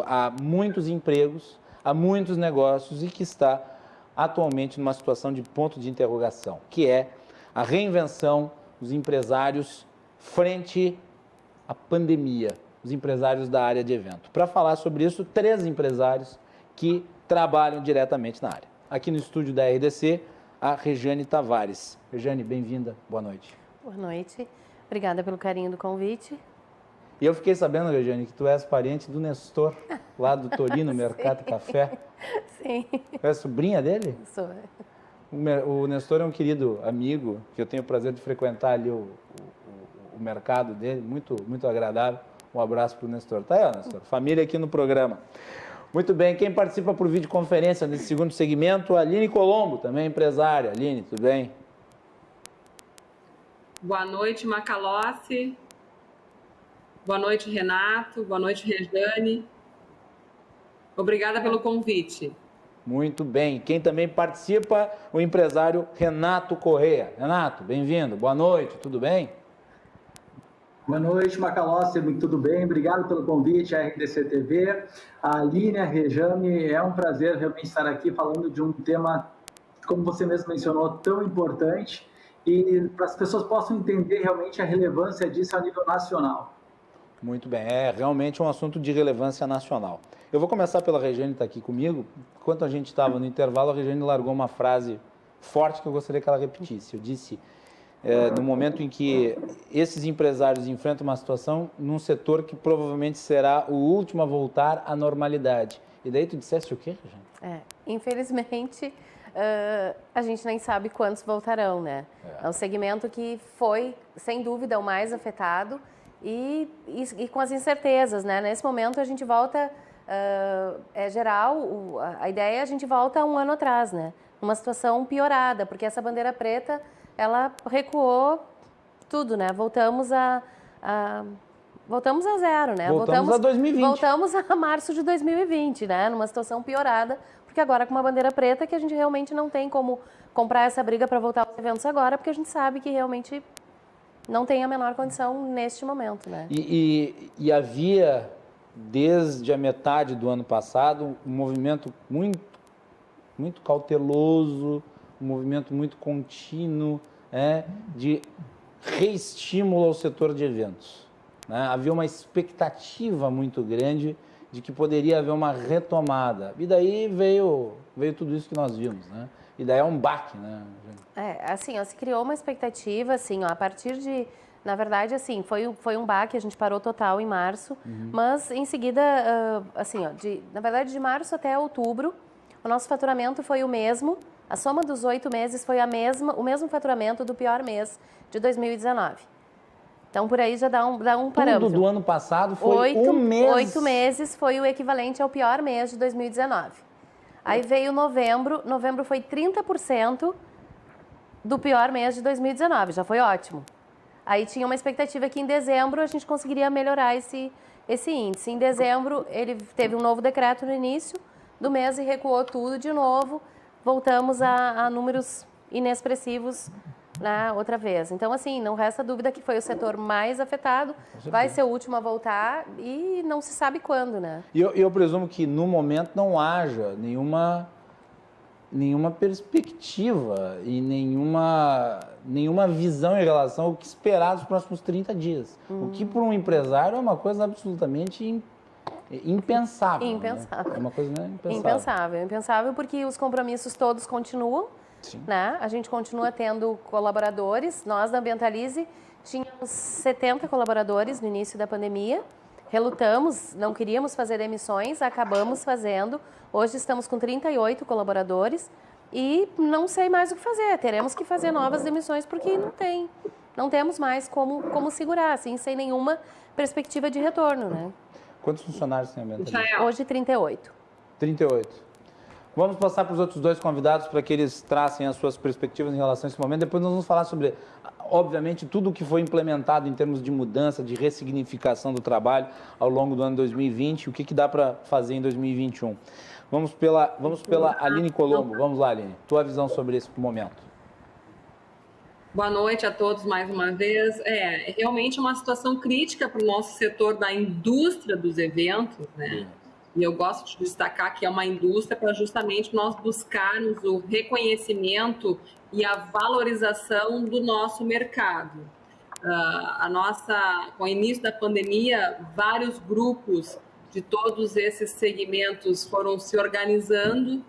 a muitos empregos, a muitos negócios e que está atualmente numa situação de ponto de interrogação, que é a reinvenção dos empresários frente à pandemia, os empresários da área de evento. Para falar sobre isso, 3 empresários que trabalham diretamente na área. Aqui no estúdio da RDC, a Rejane Tavares. Rejane, bem-vinda, boa noite. Boa noite, obrigada pelo carinho do convite. E eu fiquei sabendo, Rejane, que tu és parente do Nestor, lá do Torino, Mercado Café. Sim. Tu é sobrinha dele? Sou. O Nestor é um querido amigo, que eu tenho o prazer de frequentar ali o mercado dele, muito agradável. Um abraço para o Nestor. Tá aí, ó, Nestor. Família aqui no programa. Muito bem, quem participa por videoconferência nesse segundo segmento, a Aline Colombo, também empresária. Aline, tudo bem? Boa noite, Macalossi. Boa noite, Renato. Boa noite, Rejane. Obrigada pelo convite. Muito bem. Quem também participa, o empresário Renato Correia. Renato, bem-vindo. Boa noite, tudo bem? Boa noite, Macalossi, tudo bem? Obrigado pelo convite à RDC TV. A Aline, a Rejane, é um prazer realmente estar aqui falando de um tema, como você mesmo mencionou, tão importante e para as pessoas possam entender realmente a relevância disso a nível nacional. Muito bem, é realmente um assunto de relevância nacional. Eu vou começar pela Rejane, que está aqui comigo. Enquanto a gente estava no intervalo, a Rejane largou uma frase forte que eu gostaria que ela repetisse. Eu disse, no momento em que esses empresários enfrentam uma situação num setor que provavelmente será o último a voltar à normalidade. E daí tu disseste o quê, Rejane? Infelizmente, a gente nem sabe quantos voltarão, né? É um segmento que foi, sem dúvida, o mais afetado e com as incertezas, né? Nesse momento, a gente volta, geral, a ideia é a gente volta um ano atrás, né? Uma situação piorada, porque essa bandeira preta, ela recuou tudo, né? Voltamos a zero, né? Voltamos a 2020. Voltamos a março de 2020, né? Numa situação piorada, porque agora com uma bandeira preta que a gente realmente não tem como comprar essa briga para voltar aos eventos agora, porque a gente sabe que realmente não tem a menor condição neste momento, né? E havia, desde a metade do ano passado, um movimento muito cauteloso, um movimento muito contínuo, de reestímulo ao setor de eventos, né? Havia uma expectativa muito grande de que poderia haver uma retomada. E daí veio tudo isso que nós vimos, né? E daí é um baque, né? Assim, se criou uma expectativa, assim, a partir de... Na verdade, assim, foi um baque, a gente parou total em março, mas em seguida, assim, na verdade, de março até outubro, o nosso faturamento foi o mesmo, a soma dos 8 meses foi o mesmo faturamento do pior mês de 2019. Então, por aí já dá um parâmetro. Tudo do ano passado foi um mês... 8 meses foi o equivalente ao pior mês de 2019. Aí veio novembro foi 30% do pior mês de 2019, já foi ótimo. Aí tinha uma expectativa que em dezembro a gente conseguiria melhorar esse índice. Em dezembro, ele teve um novo decreto no início do mês e recuou tudo de novo. Voltamos a números inexpressivos, né, outra vez. Então, assim, não resta dúvida que foi o setor mais afetado, vai ser o último a voltar e não se sabe quando, né? E eu presumo que, no momento, não haja nenhuma perspectiva e nenhuma visão em relação ao que esperar dos próximos 30 dias. O que, para um empresário, é uma coisa absolutamente impensável. Impensável. Né? É uma coisa impensável. Impensável porque os compromissos todos continuam. Sim. Né? A gente continua tendo colaboradores. Nós, da Ambientalize, tínhamos 70 colaboradores no início da pandemia. Relutamos, não queríamos fazer demissões, acabamos fazendo. Hoje estamos com 38 colaboradores e não sei mais o que fazer. Teremos que fazer novas demissões porque não temos mais como segurar, assim, sem nenhuma perspectiva de retorno, né? Quantos funcionários tem a Ambientalize? Hoje, 38. 38. Vamos passar para os outros 2 convidados para que eles tracem as suas perspectivas em relação a esse momento. Depois nós vamos falar sobre, obviamente, tudo o que foi implementado em termos de mudança, de ressignificação do trabalho ao longo do ano 2020, o que dá para fazer em 2021. Vamos pela Aline Colombo. Vamos lá, Aline. Tua visão sobre esse momento. Boa noite a todos mais uma vez. É realmente uma situação crítica para o nosso setor da indústria dos eventos, né? E eu gosto de destacar que é uma indústria para justamente nós buscarmos o reconhecimento e a valorização do nosso mercado. Com o início da pandemia, vários grupos de todos esses segmentos foram se organizando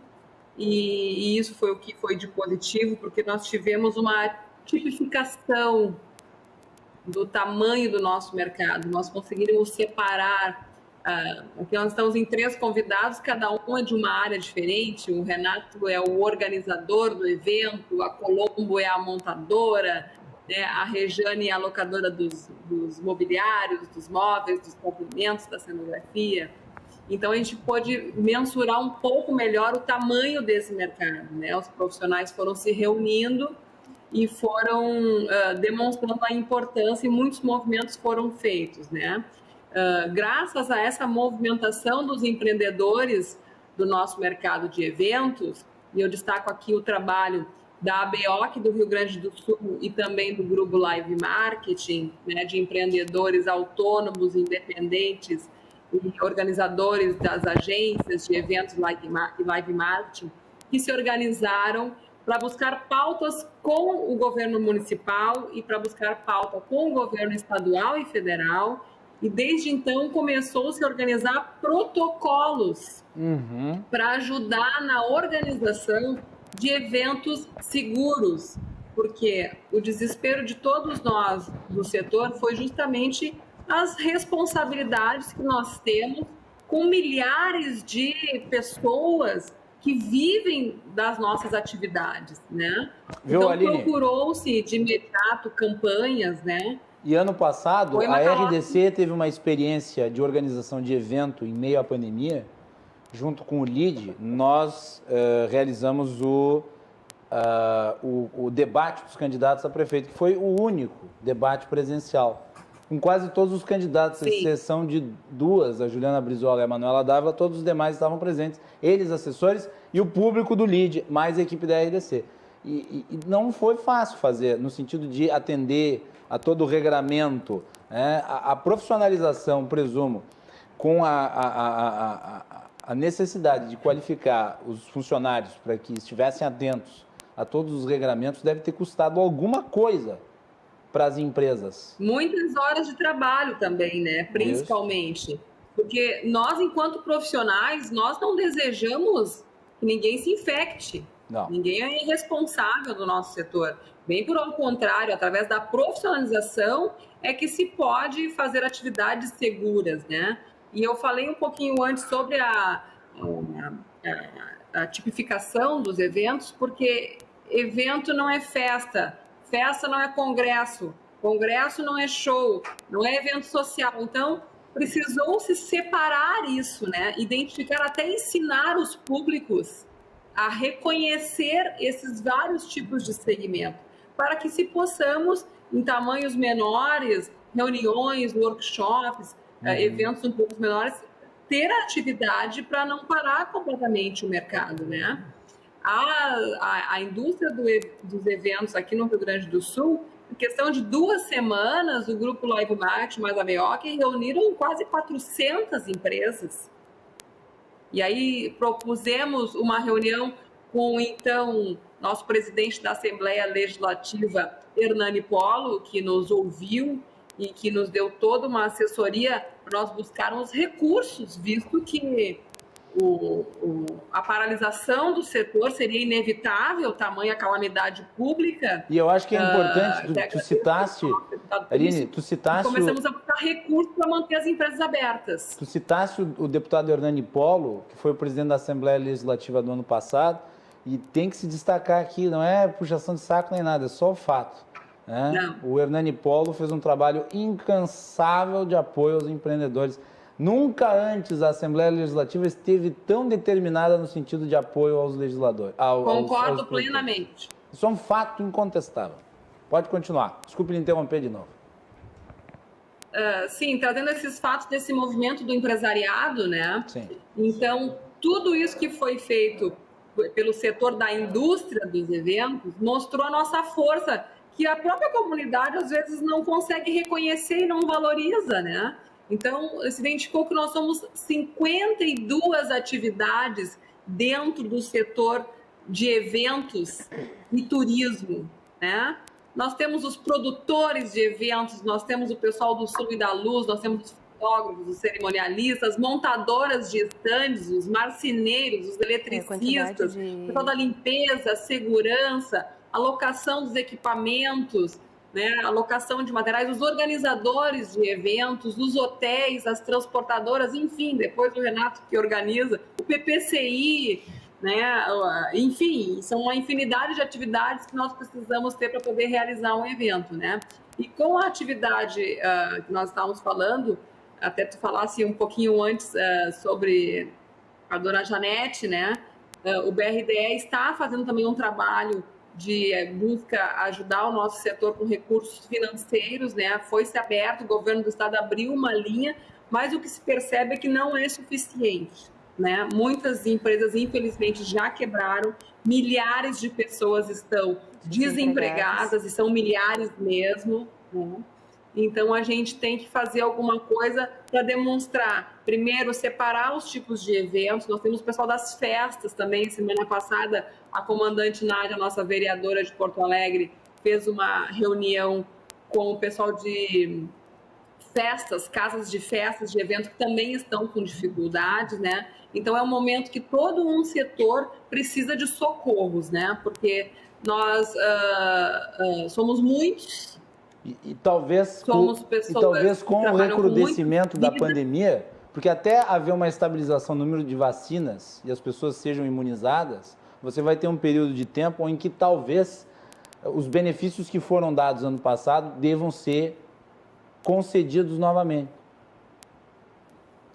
e isso foi o que foi de positivo, porque nós tivemos uma tipificação do tamanho do nosso mercado. Nós conseguimos separar. Aqui nós estamos em 3 convidados, cada um é de uma área diferente. O Renato é o organizador do evento, a Colombo é a montadora, né? A Rejane é a locadora dos mobiliários, dos móveis, dos comprimentos, da cenografia. Então, a gente pôde mensurar um pouco melhor o tamanho desse mercado, né? Os profissionais foram se reunindo e foram demonstrando a importância e muitos movimentos foram feitos, né? Graças a essa movimentação dos empreendedores do nosso mercado de eventos, e eu destaco aqui o trabalho da ABOC do Rio Grande do Sul e também do Grupo Live Marketing, né, de empreendedores autônomos, independentes e organizadores das agências de eventos e Live Marketing, que se organizaram para buscar pautas com o governo municipal e para buscar pauta com o governo estadual e federal. E desde então começou a se organizar protocolos para ajudar na organização de eventos seguros, porque o desespero de todos nós do setor foi justamente as responsabilidades que nós temos com milhares de pessoas que vivem das nossas atividades, né? Viu, então Aline? Procurou-se de imediato campanhas, né? E ano passado, a RDC teve uma experiência de organização de evento em meio à pandemia. Junto com o LID, nós realizamos o debate dos candidatos a prefeito, que foi o único debate presencial. Com quase todos os candidatos, à exceção de 2, a Juliana Brizola e a Manuela Dávila, todos os demais estavam presentes. Eles, assessores, e o público do LID, mais a equipe da RDC. E não foi fácil fazer, no sentido de atender a todo o regramento, né? A profissionalização, presumo, com a necessidade de qualificar os funcionários para que estivessem atentos a todos os regramentos deve ter custado alguma coisa para as empresas. Muitas horas de trabalho também, né? Principalmente. Isso. Porque nós, enquanto profissionais, nós não desejamos que ninguém se infecte. Não. Ninguém é irresponsável do nosso setor. Bem por ao contrário, através da profissionalização é que se pode fazer atividades seguras, né? E eu falei um pouquinho antes sobre a tipificação dos eventos, porque evento não é festa, festa não é congresso, congresso não é show, não é evento social. Então, precisou-se separar isso, né? Identificar, até ensinar os públicos a reconhecer esses vários tipos de segmento, para que se possamos, em tamanhos menores, reuniões, workshops, eventos um pouco menores, ter atividade para não parar completamente o mercado, né? A indústria dos eventos aqui no Rio Grande do Sul, em questão de 2 semanas, o Grupo Live Marketing mais a ABOC reuniram quase 400 empresas. E aí propusemos uma reunião com, então, nosso presidente da Assembleia Legislativa, Hernani Polo, que nos ouviu e que nos deu toda uma assessoria para nós buscarmos recursos, visto que a paralisação do setor seria inevitável, tamanha calamidade pública. E eu acho que é importante, tu citasse, Aline, começamos a buscar recursos para manter as empresas abertas. Tu citasse o deputado Hernani Polo, que foi o presidente da Assembleia Legislativa do ano passado, e tem que se destacar aqui, não é puxação de saco nem nada, é só o fato. Né? O Hernani Polo fez um trabalho incansável de apoio aos empreendedores. Nunca antes a Assembleia Legislativa esteve tão determinada no sentido de apoio aos legisladores. Concordo plenamente. Isso é um fato incontestável. Pode continuar. Desculpe me interromper de novo. Sim, trazendo esses fatos desse movimento do empresariado, né? Sim. Então, tudo isso que foi feito pelo setor da indústria dos eventos mostrou a nossa força, que a própria comunidade às vezes não consegue reconhecer e não valoriza, né? Então, se identificou que nós somos 52 atividades dentro do setor de eventos e turismo, né? Nós temos os produtores de eventos, nós temos o pessoal do som e da luz, nós temos os fotógrafos, os cerimonialistas, montadoras de estandes, os marceneiros, os eletricistas, o pessoal da limpeza, segurança, alocação dos equipamentos, né, alocação de materiais, os organizadores de eventos, os hotéis, as transportadoras, enfim, depois o Renato que organiza, o PPCI, né, enfim, são uma infinidade de atividades que nós precisamos ter para poder realizar um evento, né? E com a atividade que nós estávamos falando, até tu falasse um pouquinho antes sobre a dona Janete, né? O BRDE está fazendo também um trabalho de busca ajudar o nosso setor com recursos financeiros, né? Foi-se aberto, o governo do estado abriu uma linha, mas o que se percebe é que não é suficiente, né? Muitas empresas, infelizmente, já quebraram, milhares de pessoas estão desempregadas, e são milhares mesmo, né? Então, a gente tem que fazer alguma coisa para demonstrar, primeiro, separar os tipos de eventos. Nós temos o pessoal das festas também. Semana passada, a comandante Nádia, nossa vereadora de Porto Alegre, fez uma reunião com o pessoal de festas, casas de festas, de eventos que também estão com dificuldades, né? Então, é um momento que todo um setor precisa de socorros, né? Porque nós somos muitos. E talvez com o recrudescimento da pandemia, porque até haver uma estabilização no número de vacinas e as pessoas sejam imunizadas, você vai ter um período de tempo em que talvez os benefícios que foram dados ano passado devam ser concedidos novamente.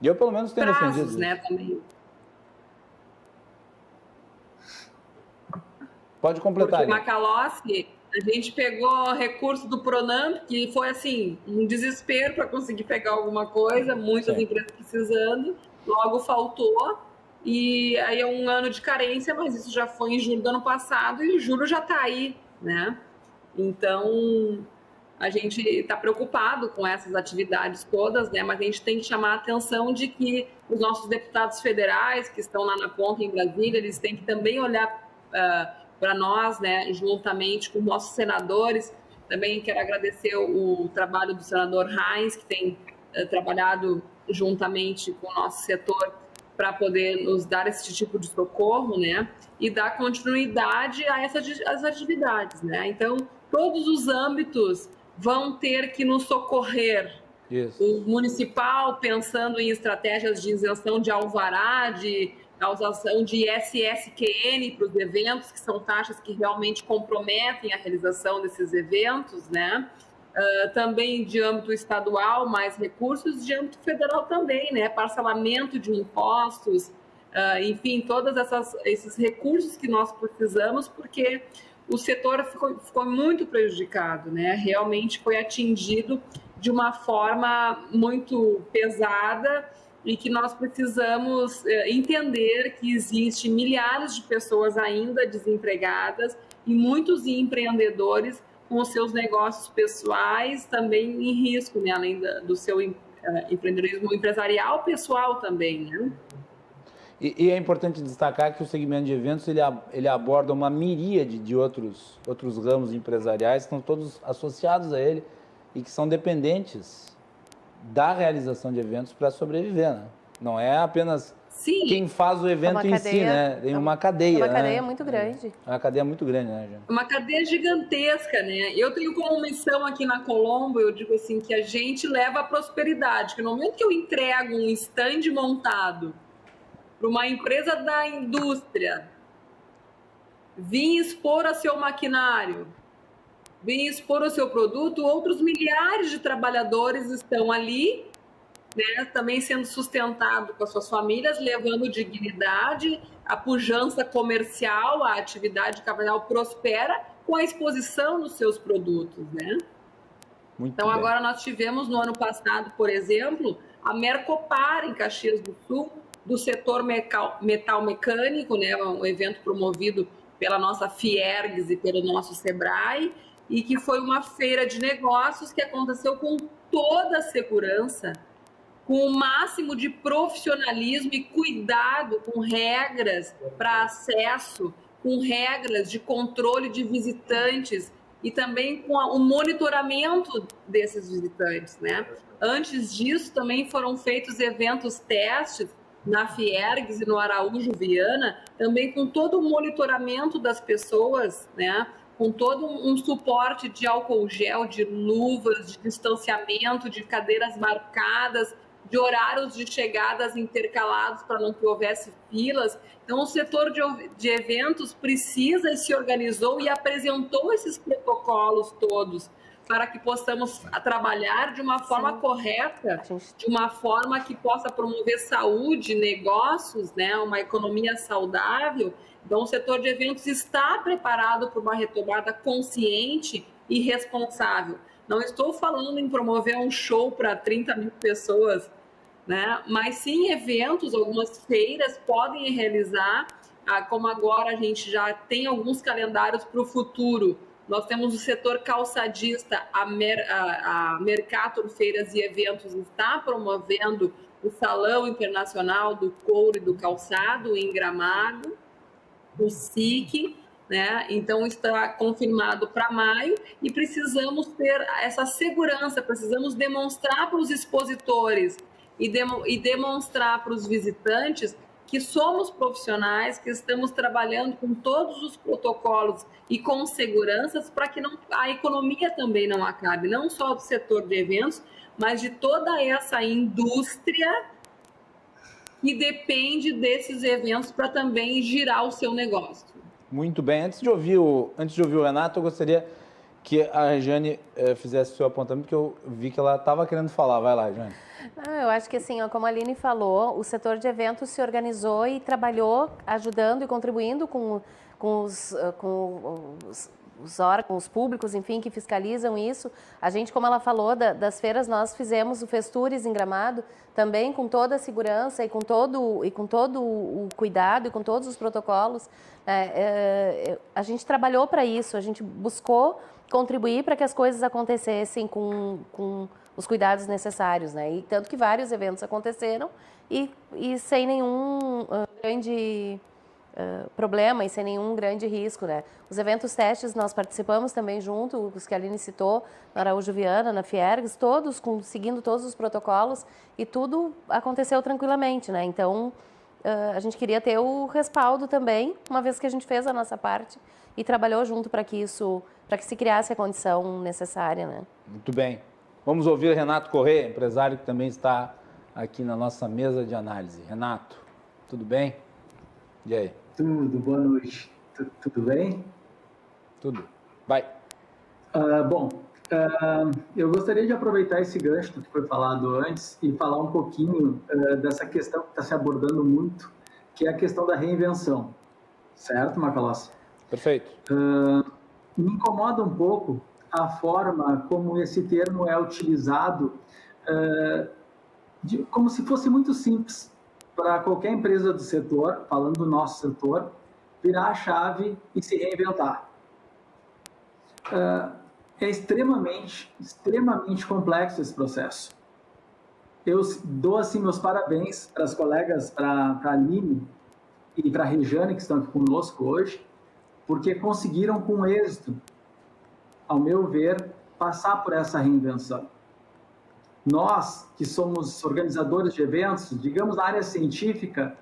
E eu, pelo menos, tenho defendido isso. Né, também. Pode completar. Porque Macalossi, a gente pegou recurso do Pronamp, que foi assim, um desespero para conseguir pegar alguma coisa, muitas empresas precisando, logo faltou, e aí é um ano de carência, mas isso já foi em julho do ano passado, e o julho já está aí, né? Então, a gente está preocupado com essas atividades todas, né? Mas a gente tem que chamar a atenção de que os nossos deputados federais, que estão lá na ponta em Brasília, eles têm que também olhar para nós, né, juntamente com nossos senadores. Também quero agradecer o trabalho do senador Heinz, que tem trabalhado juntamente com o nosso setor para poder nos dar esse tipo de socorro, né, e dar continuidade a essas atividades, né. Então, todos os âmbitos vão ter que nos socorrer. Isso. O municipal, pensando em estratégias de isenção de alvará, de causação de SSQN para os eventos, que são taxas que realmente comprometem a realização desses eventos, né? Também de âmbito estadual, mais recursos, de âmbito federal também, né? Parcelamento de impostos, enfim, todos esses recursos que nós precisamos, porque o setor ficou muito prejudicado, né? Realmente foi atingido de uma forma muito pesada, e que nós precisamos entender que existe milhares de pessoas ainda desempregadas e muitos empreendedores com os seus negócios pessoais também em risco, né? Além do seu empreendedorismo empresarial pessoal também, né? E é importante destacar que o segmento de eventos ele aborda uma miríade de outros ramos empresariais que estão todos associados a ele e que são dependentes da realização de eventos para sobreviver, né? Não é apenas quem faz o evento em si, né? Tem uma cadeia. É uma cadeia muito grande. É uma cadeia muito grande, né, gente? Uma cadeia gigantesca, né? Eu tenho como missão aqui na Colombo, eu digo assim, que a gente leva a prosperidade, que no momento que eu entrego um stand montado para uma empresa da indústria vir expor a seu maquinário, vir expor o seu produto, outros milhares de trabalhadores estão ali, né, também sendo sustentado com as suas famílias, levando dignidade, a pujança comercial, a atividade capital prospera com a exposição dos seus produtos, né? Então, agora nós tivemos no ano passado, por exemplo, a Mercopar em Caxias do Sul, do setor metal mecânico, né, um evento promovido pela nossa Fiergs e pelo nosso Sebrae, e que foi uma feira de negócios que aconteceu com toda a segurança, com o máximo de profissionalismo e cuidado com regras para acesso, com regras de controle de visitantes e também com o monitoramento desses visitantes, né? Antes disso, também foram feitos eventos testes na Fiergs e no Araújo Viana, também com todo o monitoramento das pessoas, né? Com todo um suporte de álcool gel, de luvas, de distanciamento, de cadeiras marcadas, de horários de chegadas intercalados para não que houvesse filas. Então, o setor de eventos precisa e se organizou e apresentou esses protocolos todos para que possamos trabalhar de uma forma correta, de uma forma que possa promover saúde, negócios, né, uma economia saudável. Então, o setor de eventos está preparado para uma retomada consciente e responsável. Não estou falando em promover um show para 30 mil pessoas, né? Mas sim eventos, algumas feiras podem realizar, como agora a gente já tem alguns calendários para o futuro. Nós temos o setor calçadista, a Mercator Feiras e Eventos está promovendo o Salão Internacional do Couro e do Calçado em Gramado, o SIC, né? Então está confirmado para maio e precisamos ter essa segurança, precisamos demonstrar para os expositores e demonstrar para os visitantes que somos profissionais, que estamos trabalhando com todos os protocolos e com seguranças para que a economia também não acabe, não só do setor de eventos, mas de toda essa indústria que depende desses eventos para também girar o seu negócio. Muito bem. Antes de ouvir o Renato, eu gostaria que a Rejane fizesse o seu apontamento, porque eu vi que ela estava querendo falar. Vai lá, Rejane. Eu acho que, assim, como a Aline falou, o setor de eventos se organizou e trabalhou ajudando e contribuindo com os órgãos públicos, enfim, que fiscalizam isso. A gente, como ela falou, das feiras, nós fizemos o Festures em Gramado, também com toda a segurança e com todo o cuidado e com todos os protocolos. A gente trabalhou para isso, a gente buscou contribuir para que as coisas acontecessem com os cuidados necessários, né? E tanto que vários eventos aconteceram e sem nenhum grande problema e sem nenhum grande risco, né? Os eventos testes nós participamos também junto, os que a Aline citou, na Araújo Viana, na Fiergs, todos seguindo todos os protocolos e tudo aconteceu tranquilamente, né? Então, a gente queria ter o respaldo também, uma vez que a gente fez a nossa parte e trabalhou junto para que se criasse a condição necessária, né? Muito bem. Vamos ouvir Renato Corrêa, empresário que também está aqui na nossa mesa de análise. Renato, tudo bem? E aí? Tudo, boa noite. Tudo bem? Tudo. Vai. Eu gostaria de aproveitar esse gancho que foi falado antes e falar um pouquinho dessa questão que está se abordando muito, que é a questão da reinvenção. Certo, Macalossi? Perfeito. Me incomoda um pouco a forma como esse termo é utilizado, como se fosse muito simples para qualquer empresa do setor, falando do nosso setor, virar a chave e se reinventar. É extremamente complexo esse processo. Eu dou assim meus parabéns para as colegas, para a Aline e para a Rejane, que estão aqui conosco hoje, porque conseguiram com êxito, ao meu ver, passar por essa reinvenção. Nós, que somos organizadores de eventos, digamos na área científica,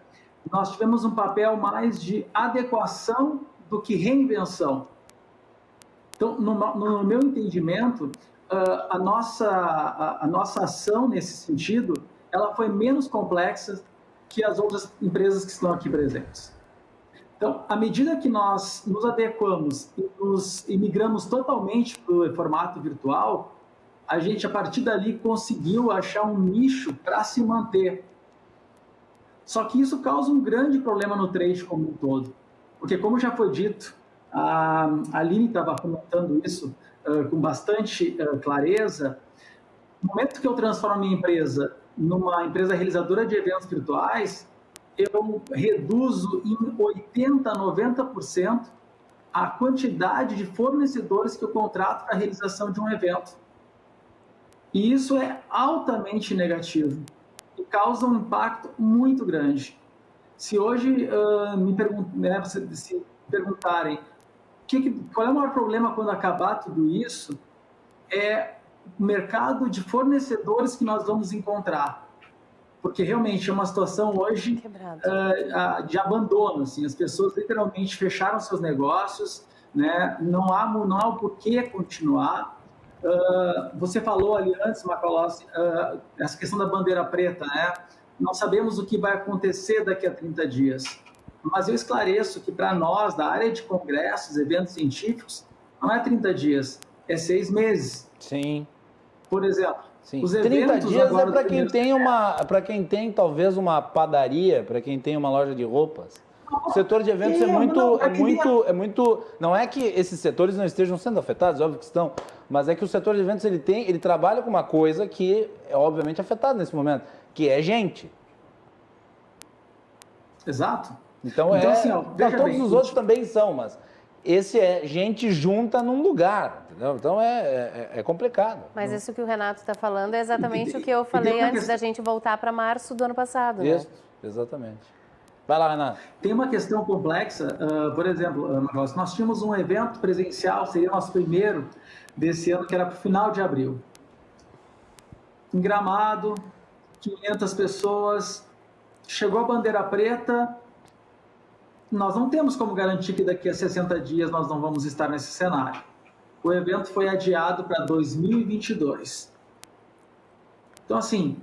nós tivemos um papel mais de adequação do que reinvenção. Então, no meu entendimento, a nossa ação nesse sentido, ela foi menos complexa que as outras empresas que estão aqui presentes. Então, à medida que nós nos adequamos e migramos totalmente para o formato virtual, a gente, a partir dali, conseguiu achar um nicho para se manter. Só que isso causa um grande problema no trade como um todo. Porque, como já foi dito, a Aline estava comentando isso com bastante clareza, no momento que eu transformo a minha empresa numa empresa realizadora de eventos virtuais, eu reduzo em 80%, 90% a quantidade de fornecedores que eu contrato para a realização de um evento. E isso é altamente negativo, causa um impacto muito grande. Se hoje se perguntarem qual é o maior problema quando acabar tudo isso, é o mercado de fornecedores que nós vamos encontrar. Porque realmente é uma situação hoje de abandono. Assim, as pessoas literalmente fecharam seus negócios, né? Não há o porquê continuar. Você falou ali antes, Macalossi, essa questão da bandeira preta, né? Não sabemos o que vai acontecer daqui a 30 dias. Mas eu esclareço que para nós, da área de congressos, eventos científicos, não é 30 dias, é 6 meses. Sim. Por exemplo, sim. Os 30 dias é para quem tem para quem tem talvez uma padaria, para quem tem uma loja de roupas. O setor de eventos não é que esses setores não estejam sendo afetados, óbvio que estão, mas é que o setor de eventos ele trabalha com uma coisa que é obviamente afetada nesse momento, que é gente. Exato. Então assim, todos os outros também são, mas esse é gente junta num lugar, entendeu? Então é complicado. Mas isso que o Renato está falando é exatamente o que eu falei antes da gente voltar para março do ano passado. Isso, né? Exatamente. Vai lá, Renato. Tem uma questão complexa, por exemplo, nós tínhamos um evento presencial, seria o nosso primeiro desse ano, que era para o final de abril. Em Gramado, 500 pessoas, chegou a bandeira preta. Nós não temos como garantir que daqui a 60 dias nós não vamos estar nesse cenário. O evento foi adiado para 2022. Então, assim,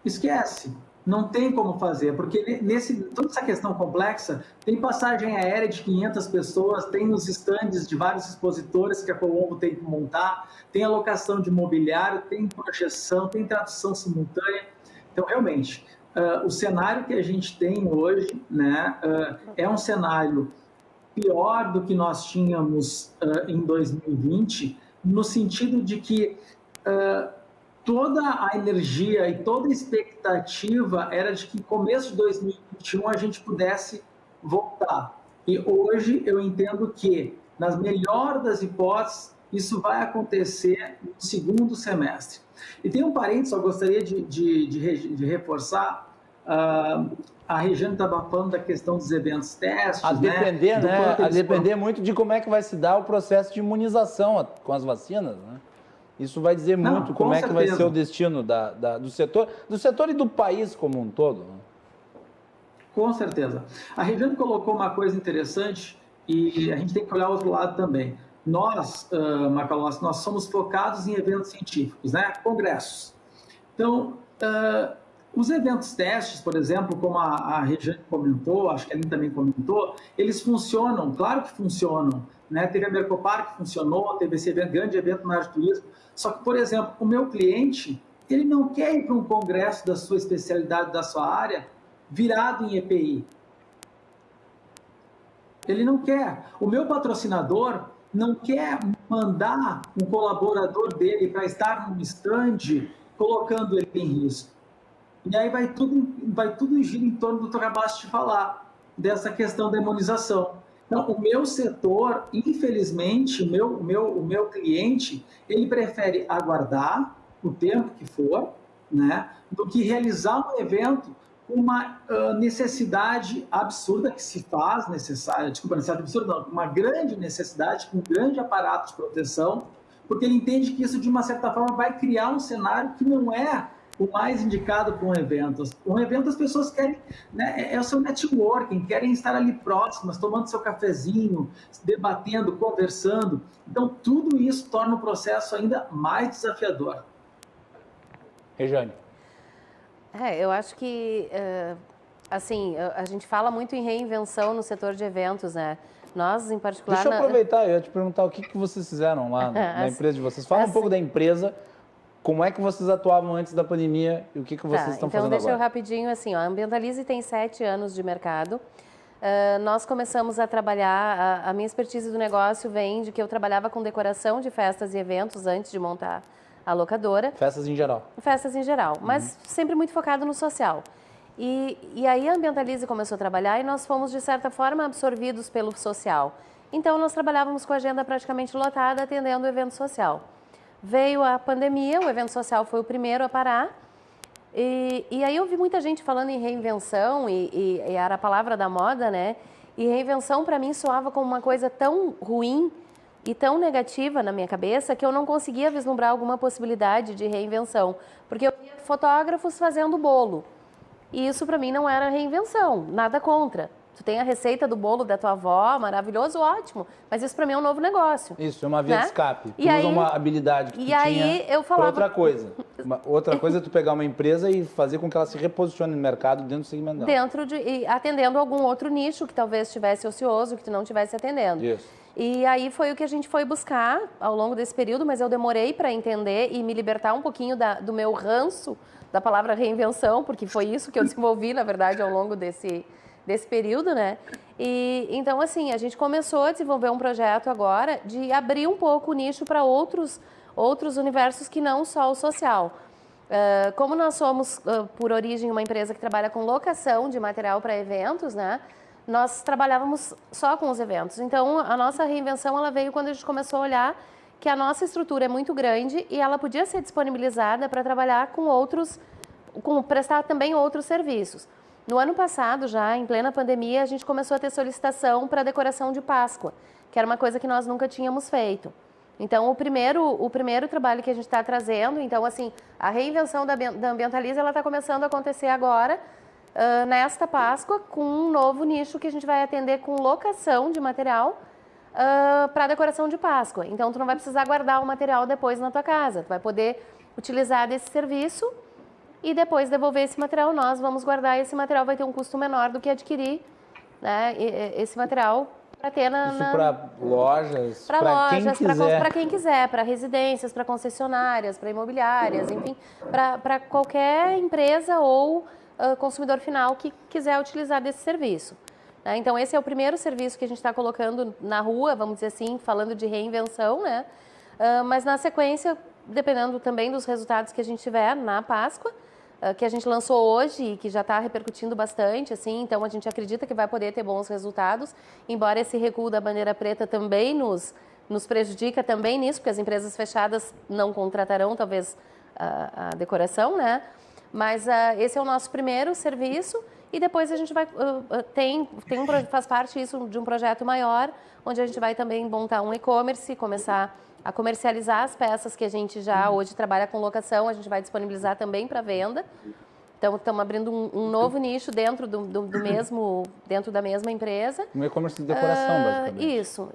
esquece. Não tem como fazer, porque toda essa questão complexa, tem passagem aérea de 500 pessoas, tem os estandes de vários expositores que a Colombo tem que montar, tem alocação de mobiliário, tem projeção, tem tradução simultânea. Então, realmente, o cenário que a gente tem hoje, né, é um cenário pior do que nós tínhamos em 2020, no sentido de que toda a energia e toda a expectativa era de que começo de 2021 a gente pudesse voltar. E hoje eu entendo que, nas melhores das hipóteses, isso vai acontecer no segundo semestre. E tem um parênteses, eu gostaria de reforçar. A Regiane estava falando da questão dos eventos testes. A depender muito de como é que vai se dar o processo de imunização com as vacinas, né? Isso vai dizer muito como é que vai ser o destino do setor e do país como um todo. Né? Com certeza. A Regiane colocou uma coisa interessante e a gente tem que olhar o outro lado também. Nós, Macalossi, nós somos focados em eventos científicos, né? Congressos. Então, os eventos testes, por exemplo, como a Regiane comentou, acho que a Aline também comentou, eles funcionam, claro que funcionam. Né? Teve a Mercopar que funcionou, teve esse grande evento na área de turismo. Só que, por exemplo, o meu cliente, ele não quer ir para um congresso da sua especialidade, da sua área, virado em EPI. Ele não quer. O meu patrocinador não quer mandar um colaborador dele para estar num stand colocando ele em risco. E aí vai tudo gira em torno do que eu acabaste de falar, dessa questão da imunização. Então, o meu setor, infelizmente, o meu cliente, ele prefere aguardar o tempo que for, né, do que realizar um evento com uma necessidade absurda que se faz necessária, necessidade absurda não, uma grande necessidade, com um grande aparato de proteção, porque ele entende que isso, de uma certa forma, vai criar um cenário que não é o mais indicado para um evento. Um evento as pessoas querem, né, é o seu networking, querem estar ali próximas, tomando seu cafezinho, debatendo, conversando. Então, tudo isso torna o processo ainda mais desafiador. Regiane. Eu acho que, assim, a gente fala muito em reinvenção no setor de eventos, né? Nós, em particular... Deixa eu aproveitar, eu ia te perguntar o que vocês fizeram lá na empresa de vocês. Fala um pouco da empresa. Como é que vocês atuavam antes da pandemia e o que vocês estão fazendo agora? Então, deixa eu rapidinho, assim, a Ambientalize tem 7 anos de mercado. Nós começamos a trabalhar, a minha expertise do negócio vem de que eu trabalhava com decoração de festas e eventos antes de montar a locadora. Festas em geral. Festas em geral, mas sempre muito focado no social. E aí a Ambientalize começou a trabalhar e nós fomos, de certa forma, absorvidos pelo social. Então, nós trabalhávamos com a agenda praticamente lotada, atendendo o evento social. Veio a pandemia, o evento social foi o primeiro a parar E aí eu vi muita gente falando em reinvenção e era a palavra da moda, né? E reinvenção para mim soava como uma coisa tão ruim e tão negativa na minha cabeça que eu não conseguia vislumbrar alguma possibilidade de reinvenção. Porque eu via fotógrafos fazendo bolo. E isso para mim não era reinvenção, nada contra. Tu tem a receita do bolo da tua avó, maravilhoso, ótimo. Mas isso para mim é um novo negócio. Isso, é uma via né? de escape. Tu E usa aí, uma habilidade que tu e aí tinha eu falava... pra outra coisa. Outra coisa é tu pegar uma empresa e fazer com que ela se reposicione no mercado dentro do segmento dela. Atendendo algum outro nicho que talvez estivesse ocioso, que tu não estivesse atendendo. Isso. E aí foi o que a gente foi buscar ao longo desse período, mas eu demorei para entender e me libertar um pouquinho do meu ranço da palavra reinvenção, porque foi isso que eu desenvolvi, na verdade, ao longo desse período, né? E então, assim, a gente começou a desenvolver um projeto agora de abrir um pouco o nicho para outros universos que não só o social. Como nós somos, por origem, uma empresa que trabalha com locação de material para eventos, né? Nós trabalhávamos só com os eventos. Então, a nossa reinvenção ela veio quando a gente começou a olhar que a nossa estrutura é muito grande e ela podia ser disponibilizada para trabalhar com prestar também outros serviços. No ano passado, já em plena pandemia, a gente começou a ter solicitação para decoração de Páscoa, que era uma coisa que nós nunca tínhamos feito. Então, o primeiro trabalho que a gente está trazendo, então, assim, a reinvenção da Ambientaliza, ela está começando a acontecer agora, nesta Páscoa, com um novo nicho que a gente vai atender com locação de material para decoração de Páscoa. Então, tu não vai precisar guardar o material depois na tua casa, tu vai poder utilizar desse serviço e depois devolver esse material. Nós vamos guardar esse material, vai ter um custo menor do que adquirir, né, esse material para ter Isso para lojas, para quem quiser, para residências, para concessionárias, para imobiliárias, enfim, para qualquer empresa ou consumidor final que quiser utilizar desse serviço. Né? Então, esse é o primeiro serviço que a gente está colocando na rua, vamos dizer assim, falando de reinvenção, né? Mas na sequência, dependendo também dos resultados que a gente tiver na Páscoa, que a gente lançou hoje e que já está repercutindo bastante, assim, então a gente acredita que vai poder ter bons resultados, embora esse recuo da bandeira preta também nos prejudica também nisso, porque as empresas fechadas não contratarão talvez a decoração, né? Mas esse é o nosso primeiro serviço e depois a gente vai faz parte isso de um projeto maior, onde a gente vai também montar um e-commerce, começar a comercializar as peças que a gente já hoje trabalha com locação, a gente vai disponibilizar também para venda. Então, estamos abrindo um novo nicho dentro dentro da mesma empresa. Um e-commerce de decoração, basicamente. Isso.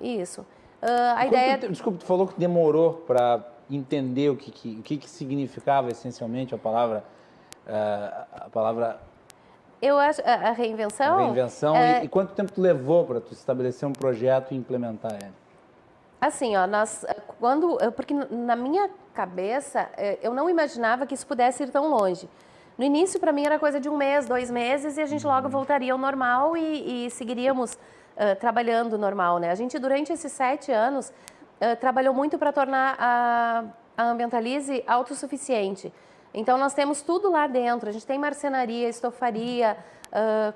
Desculpa, tu falou que demorou para entender o que significava essencialmente a palavra... Eu acho a reinvenção. A reinvenção. E quanto tempo tu levou para tu estabelecer um projeto e implementar ele? Assim, ó, porque na minha cabeça eu não imaginava que isso pudesse ir tão longe. No início, para mim, era coisa de 1 mês, 2 meses, e a gente logo voltaria ao normal e seguiríamos trabalhando normal, né? A gente, durante esses 7 anos, trabalhou muito para tornar a Ambientalize autossuficiente. Então, nós temos tudo lá dentro. A gente tem marcenaria, estofaria,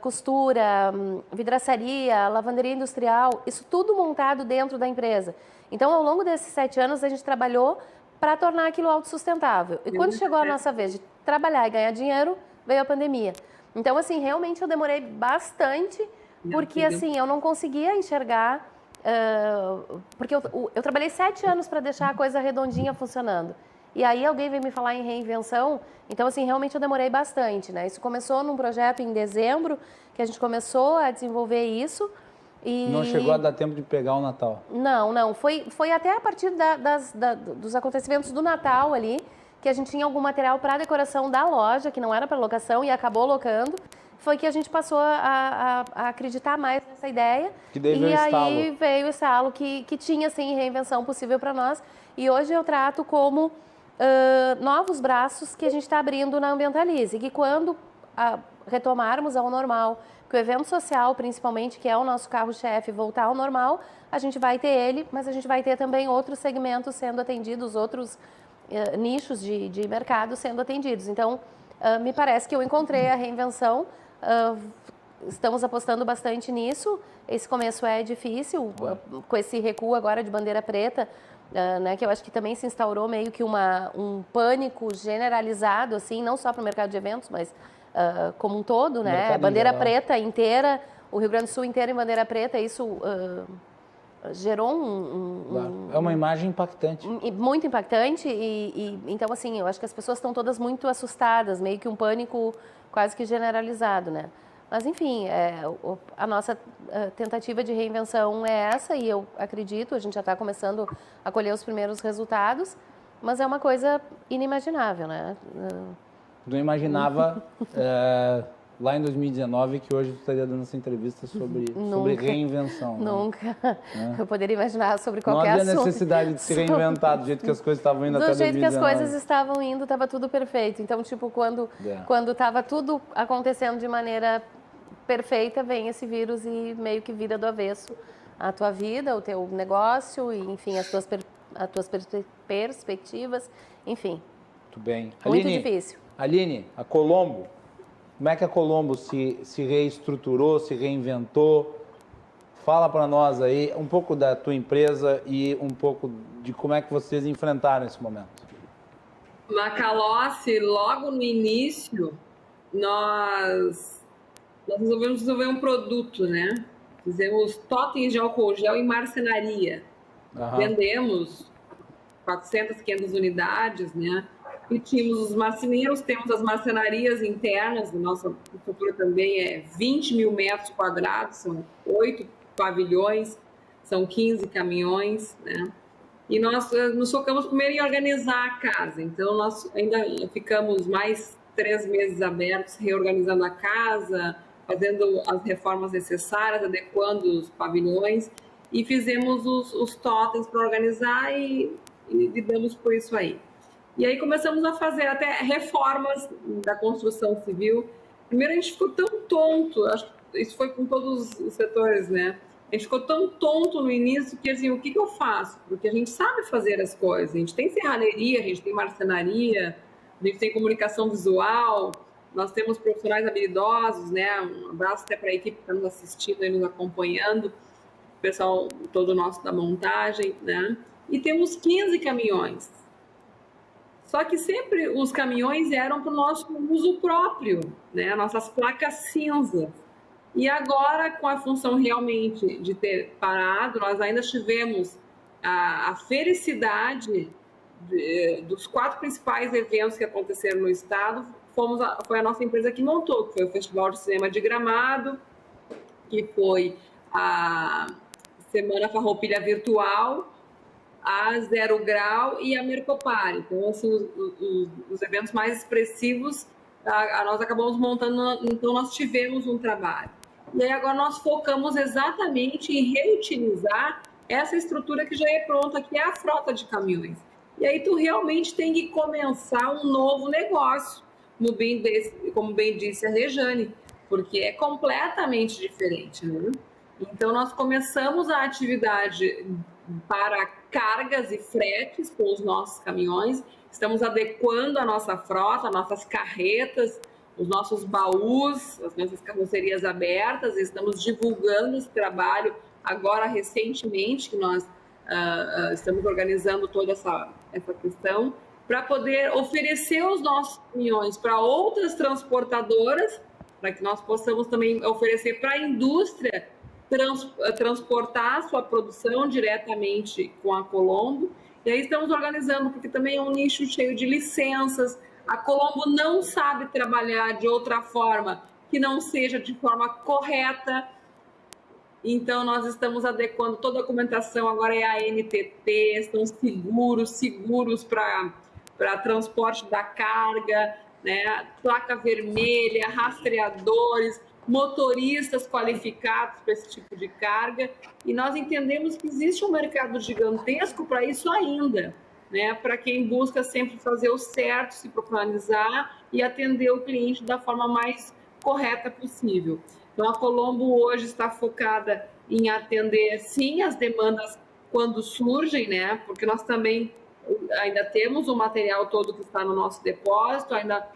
costura, vidraçaria, lavanderia industrial, isso tudo montado dentro da empresa. Então, ao longo desses 7 anos, a gente trabalhou para tornar aquilo autossustentável. E quando chegou a nossa vez de trabalhar e ganhar dinheiro, veio a pandemia. Então, assim, realmente eu demorei bastante, porque, assim, eu não conseguia enxergar... porque eu trabalhei 7 anos para deixar a coisa redondinha funcionando. E aí alguém veio me falar em reinvenção, então assim, realmente eu demorei bastante, né? Isso começou num projeto em dezembro, que a gente começou a desenvolver isso. E... Não chegou a dar tempo de pegar o Natal? Não. Foi até a partir dos acontecimentos do Natal ali, que a gente tinha algum material para decoração da loja, que não era para locação, e acabou locando. Foi que a gente passou a acreditar mais nessa ideia. Que daí veio o estalo. E aí veio o estalo que tinha, sim, reinvenção possível para nós. E hoje eu trato como... novos braços que a gente está abrindo na Ambientalize, que quando retomarmos ao normal, que o evento social, principalmente, que é o nosso carro-chefe, voltar ao normal, a gente vai ter ele, mas a gente vai ter também outros segmentos sendo atendidos, outros nichos de mercado sendo atendidos. Então, me parece que eu encontrei a reinvenção, estamos apostando bastante nisso. Esse começo é difícil, com esse recuo agora de bandeira preta, né, que eu acho que também se instaurou meio que um pânico generalizado, assim, não só para o mercado de eventos, mas como um todo, né? Bandeira preta inteira, o Rio Grande do Sul inteiro em bandeira preta, isso gerou É uma imagem impactante. Muito impactante então, assim, eu acho que as pessoas estão todas muito assustadas, meio que um pânico quase que generalizado, né? Mas, enfim, a nossa tentativa de reinvenção é essa e eu acredito, a gente já está começando a colher os primeiros resultados, mas é uma coisa inimaginável, né? Não imaginava lá em 2019 que hoje tu estaria dando essa entrevista sobre reinvenção. Nunca. Né? Eu poderia imaginar sobre qualquer assunto. Não havia necessidade de se reinventar do jeito que as coisas estavam indo até 2019. Do jeito que as coisas estavam indo, estava tudo perfeito. Então, tipo, quando estava tudo acontecendo de maneira perfeita, vem esse vírus e meio que vira do avesso a tua vida, o teu negócio, e, enfim, as tuas perspectivas, enfim. Muito bem. Muito difícil. Aline, a Colombo, como é que a Colombo se reestruturou, se reinventou? Fala para nós aí um pouco da tua empresa e um pouco de como é que vocês enfrentaram esse momento. Macalossi, logo no início, nós resolvemos desenvolver um produto, né? Fizemos totens de álcool gel e marcenaria. Vendemos 400, 500 unidades, né? E tínhamos os marceneiros, temos as marcenarias internas, a nossa estrutura também é 20 mil metros quadrados, são 8 pavilhões, são 15 caminhões, né? E nós nos focamos primeiro em organizar a casa, então nós ainda ficamos mais 3 meses abertos, reorganizando a casa, fazendo as reformas necessárias, adequando os pavilhões, e fizemos os totens para organizar e lidamos com isso aí. E aí começamos a fazer até reformas da construção civil. Primeiro a gente ficou tão tonto, acho que isso foi com todos os setores, né? A gente ficou tão tonto no início que, assim, o que eu faço? Porque a gente sabe fazer as coisas, a gente tem serralheria, a gente tem marcenaria, a gente tem comunicação visual, nós temos profissionais habilidosos, né? Um abraço até para a equipe que está nos assistindo e nos acompanhando, o pessoal todo nosso da montagem, né? E temos 15 caminhões. Só que sempre os caminhões eram para o nosso uso próprio, né? Nossas placas cinza. E agora, com a função realmente de ter parado, nós ainda tivemos a felicidade dos 4 principais eventos que aconteceram no estado. Foi a nossa empresa que montou, que foi o Festival de Cinema de Gramado, que foi a Semana Farroupilha Virtual, a Zero Grau e a Mercopar. Então, assim, os eventos mais expressivos, nós acabamos montando, então nós tivemos um trabalho. E aí agora nós focamos exatamente em reutilizar essa estrutura que já é pronta, que é a frota de caminhões. E aí tu realmente tem que começar um novo negócio, como bem disse a Rejane, porque é completamente diferente, né? Então nós começamos a atividade para cargas e fretes com os nossos caminhões, estamos adequando a nossa frota, nossas carretas, os nossos baús, as nossas carrocerias abertas, estamos divulgando esse trabalho agora recentemente, que nós estamos organizando toda essa questão, para poder oferecer os nossos caminhões para outras transportadoras, para que nós possamos também oferecer para a indústria transportar a sua produção diretamente com a Colombo. E aí estamos organizando, porque também é um nicho cheio de licenças. A Colombo não sabe trabalhar de outra forma que não seja de forma correta. Então, nós estamos adequando toda a documentação, agora é a ANTT, são seguros para transporte da carga, né? Placa vermelha, rastreadores, motoristas qualificados para esse tipo de carga. E nós entendemos que existe um mercado gigantesco para isso ainda, né? Para quem busca sempre fazer o certo, se profissionalizar e atender o cliente da forma mais correta possível. Então, a Colombo hoje está focada em atender, sim, as demandas quando surgem, né? Porque nós também ainda temos o material todo que está no nosso depósito, ainda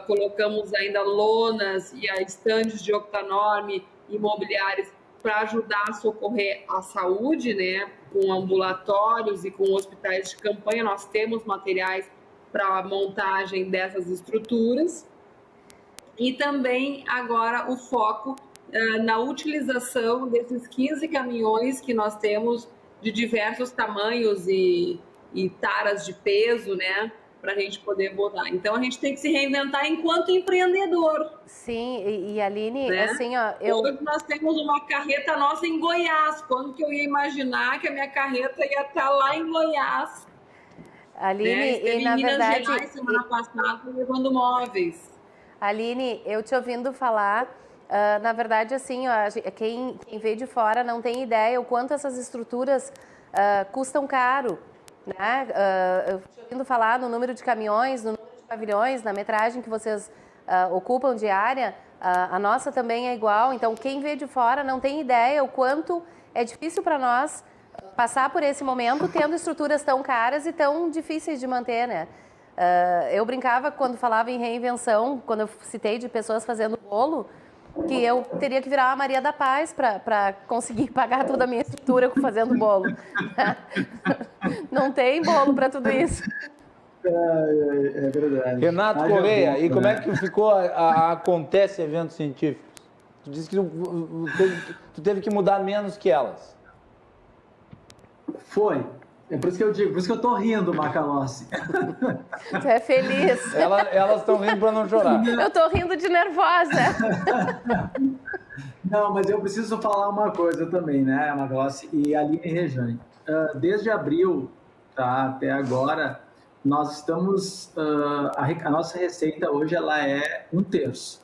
colocamos ainda lonas e estandes de octanorme imobiliários para ajudar a socorrer a saúde, né, com ambulatórios e com hospitais de campanha. Nós temos materiais para a montagem dessas estruturas. E também agora o foco na utilização desses 15 caminhões que nós temos de diversos tamanhos e taras de peso, né, para a gente poder botar. Então, a gente tem que se reinventar enquanto empreendedor. Sim, e Aline, né? assim, ó... Hoje nós temos uma carreta nossa em Goiás. Quando que eu ia imaginar que a minha carreta ia estar lá em Goiás? Aline, né? Esteve e na em Minas verdade... Gerais, semana passada, levando móveis. Aline, eu te ouvindo falar, na verdade, assim, ó, quem vê de fora não tem ideia o quanto essas estruturas custam caro, né? Eu te ouvindo falar no número de caminhões, no número de pavilhões, na metragem que vocês ocupam diária, a nossa também é igual. Então, quem vê de fora não tem ideia o quanto é difícil para nós passar por esse momento tendo estruturas tão caras e tão difíceis de manter, né? Eu brincava quando falava em reinvenção, quando eu citei de pessoas fazendo bolo, que eu teria que virar a Maria da Paz para conseguir pagar toda a minha estrutura fazendo bolo. Não tem bolo para tudo isso. É verdade. Renato Correia, e como é que ficou Acontece Eventos Científicos? Tu disse que tu teve que mudar menos que elas. Foi. É por isso que eu digo, por isso que eu tô rindo, Macalossi. Tu é feliz. Elas estão rindo para não chorar. Eu tô rindo de nervosa. Não, mas eu preciso falar uma coisa também, né, Macalossi e Aline e Rejane. Desde abril, tá, até agora, nós estamos... a nossa receita hoje ela é 1/3.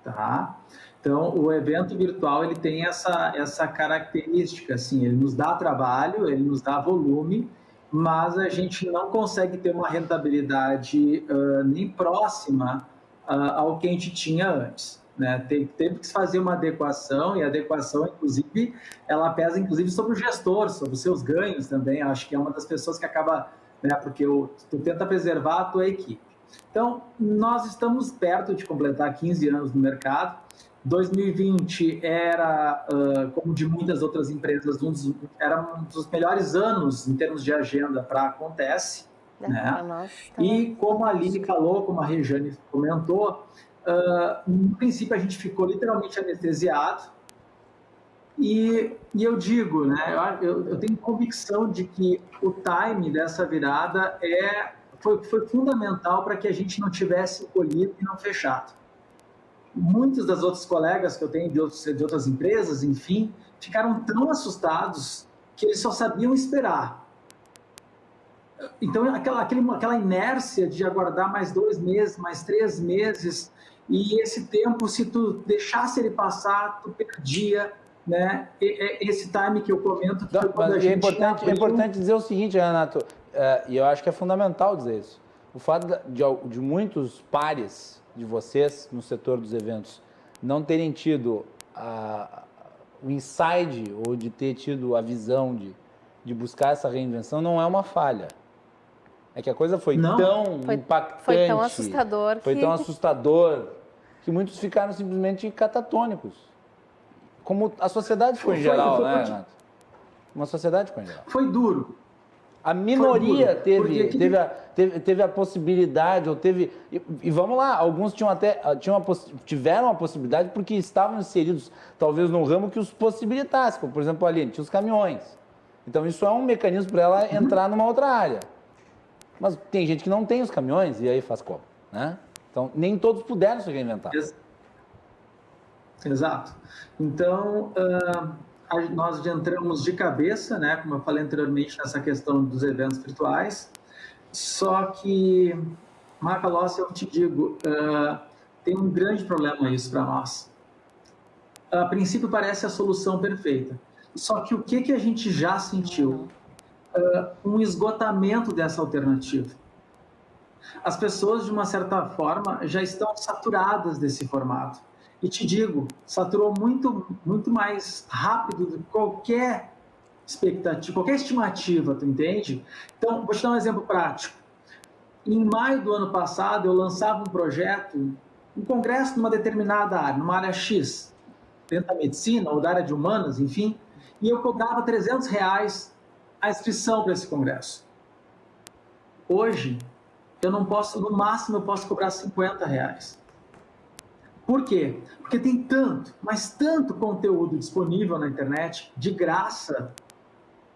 Tá? Então, o evento virtual ele tem essa característica, assim, ele nos dá trabalho, ele nos dá volume, mas a gente não consegue ter uma rentabilidade nem próxima ao que a gente tinha antes. Né? Teve que se fazer uma adequação, e a adequação, inclusive, ela pesa inclusive sobre o gestor, sobre os seus ganhos também. Acho que é uma das pessoas que acaba, né, porque tu tenta preservar a tua equipe. Então, nós estamos perto de completar 15 anos no mercado. 2020 era, como de muitas outras empresas, era um dos melhores anos em termos de agenda para Acontece. Né? E como a Aline falou, como a Rejane comentou, no princípio a gente ficou literalmente anestesiado. E eu digo, né, eu tenho convicção de que o time dessa virada foi fundamental para que a gente não tivesse encolhido e não fechado. Muitos das outras colegas que eu tenho de outras empresas, enfim, ficaram tão assustados que eles só sabiam esperar. Então, aquela inércia de aguardar mais 2 meses, mais 3 meses, e esse tempo, se tu deixasse ele passar, tu perdia, né? Esse time que eu comento. Que mas é importante dizer o seguinte, Renato, e eu acho que é fundamental dizer isso. O fato de muitos pares de vocês no setor dos eventos não terem tido o insight ou de ter tido a visão de buscar essa reinvenção não é uma falha. É que a coisa foi tão impactante, foi tão assustador, tão assustador que muitos ficaram simplesmente catatônicos. Como a sociedade ficou em geral, né, Renato? Uma sociedade ficou em geral. Foi duro. A minoria teve a possibilidade, ou teve... E vamos lá, alguns tiveram a possibilidade porque estavam inseridos, talvez, num ramo que os possibilitasse. Como, por exemplo, a Aline, tinha os caminhões. Então, isso é um mecanismo para ela entrar numa outra área. Mas tem gente que não tem os caminhões, e aí faz como? Né? Então, nem todos puderam se reinventar. Exato. Então... nós entramos de cabeça, né, como eu falei anteriormente, nessa questão dos eventos virtuais, só que, Macalossi, eu te digo, tem um grande problema isso para nós. A princípio parece a solução perfeita, só que o que a gente já sentiu? Um esgotamento dessa alternativa. As pessoas, de uma certa forma, já estão saturadas desse formato. E te digo, saturou muito, muito mais rápido do que qualquer expectativa, qualquer estimativa, tu entende? Então, vou te dar um exemplo prático. Em maio do ano passado, eu lançava um projeto, um congresso numa determinada área, numa área X. dentro da medicina ou da área de humanas, enfim, e eu cobrava R$300 a inscrição para esse congresso. Hoje, eu não posso, no máximo eu posso cobrar R$50. Por quê? Porque tem tanto, mas tanto conteúdo disponível na internet, de graça,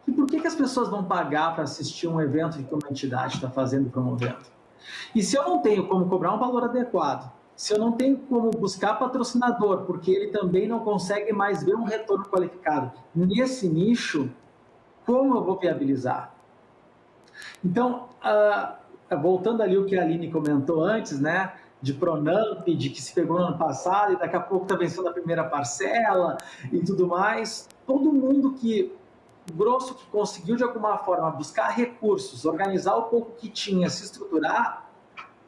e por que as pessoas vão pagar para assistir um evento que uma entidade está fazendo e promovendo? E se eu não tenho como cobrar um valor adequado, se eu não tenho como buscar patrocinador, porque ele também não consegue mais ver um retorno qualificado nesse nicho, como eu vou viabilizar? Então, voltando ali o que a Aline comentou antes, né, de Pronamp, de que se pegou no ano passado e daqui a pouco está vencendo a primeira parcela e tudo mais, todo mundo que conseguiu de alguma forma buscar recursos, organizar o pouco que tinha, se estruturar,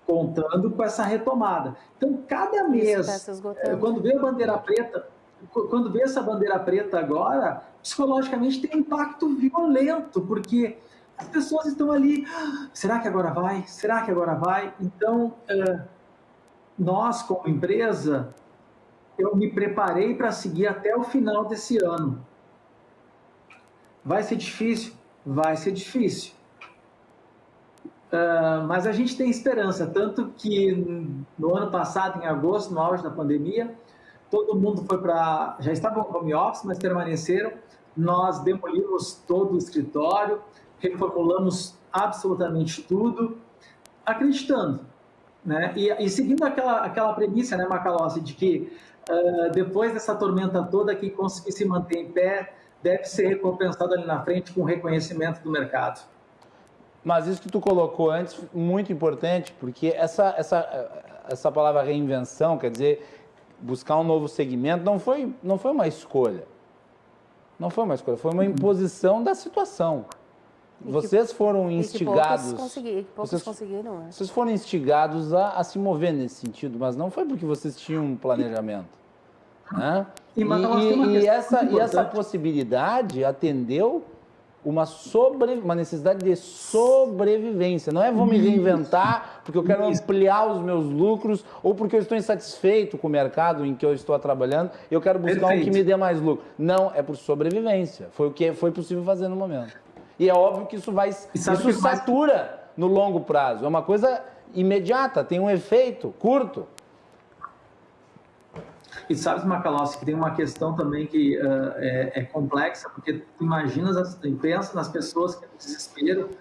contando com essa retomada. Então, cada mês, quando vê a bandeira preta, quando vê essa bandeira preta agora, psicologicamente tem um impacto violento, porque as pessoas estão ali, será que agora vai? Será que agora vai? Então, nós, como empresa, eu me preparei para seguir até o final desse ano. Vai ser difícil? Vai ser difícil. Mas a gente tem esperança, tanto que no ano passado, em agosto, no auge da pandemia, todo mundo foi para... Já estavam no home office, mas permaneceram. Nós demolimos todo o escritório, reformulamos absolutamente tudo, acreditando, né? E seguindo aquela premissa, né, Macalossi, de que depois dessa tormenta toda, quem conseguir se manter em pé deve ser recompensado ali na frente com reconhecimento do mercado. Mas isso que tu colocou antes, muito importante, porque essa palavra reinvenção, quer dizer, buscar um novo segmento, não foi uma escolha. Não foi uma escolha, foi uma imposição da situação. Vocês foram instigados... Poucos conseguiram, né? Vocês foram instigados a se mover nesse sentido, mas não foi porque vocês tinham um planejamento. Né? E essa possibilidade atendeu uma necessidade de sobrevivência. Não é vou me reinventar porque eu quero ampliar os meus lucros ou porque eu estou insatisfeito com o mercado em que eu estou trabalhando e eu quero buscar um que me dê mais lucro. Não, é por sobrevivência. Foi o que foi possível fazer no momento. E é óbvio que isso satura no longo prazo. É uma coisa imediata, tem um efeito curto. E sabe, Macalossi, que tem uma questão também que é complexa, porque tu pensa nas pessoas que no desespero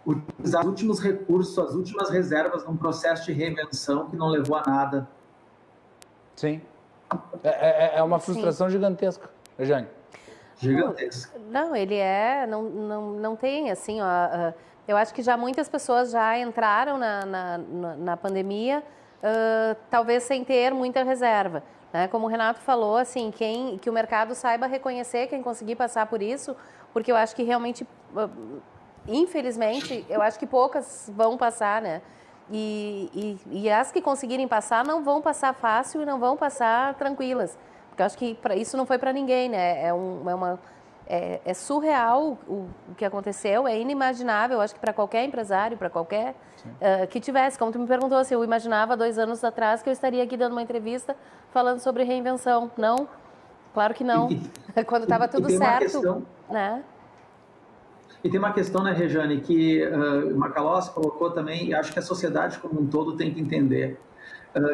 utilizar os últimos recursos, as últimas reservas num processo de reinvenção que não levou a nada. Sim. É uma frustração gigantesca, Jane. Gigantesca. Não, ele não tem, assim, ó, eu acho que já muitas pessoas já entraram na pandemia, talvez sem ter muita reserva. Né? Como o Renato falou, assim, que o mercado saiba reconhecer quem conseguir passar por isso, porque eu acho que realmente, infelizmente, eu acho que poucas vão passar, né? E as que conseguirem passar não vão passar fácil e não vão passar tranquilas. Porque eu acho que isso não foi para ninguém, né? É surreal o que aconteceu, é inimaginável, eu acho que para qualquer empresário, para qualquer que tivesse. Como tu me perguntou, se eu imaginava 2 anos atrás que eu estaria aqui dando uma entrevista falando sobre reinvenção. Não, claro que não. Quando estava tudo certo, né? E tem uma questão, né, Rejane, que o Macalossi colocou também, e acho que a sociedade como um todo tem que entender.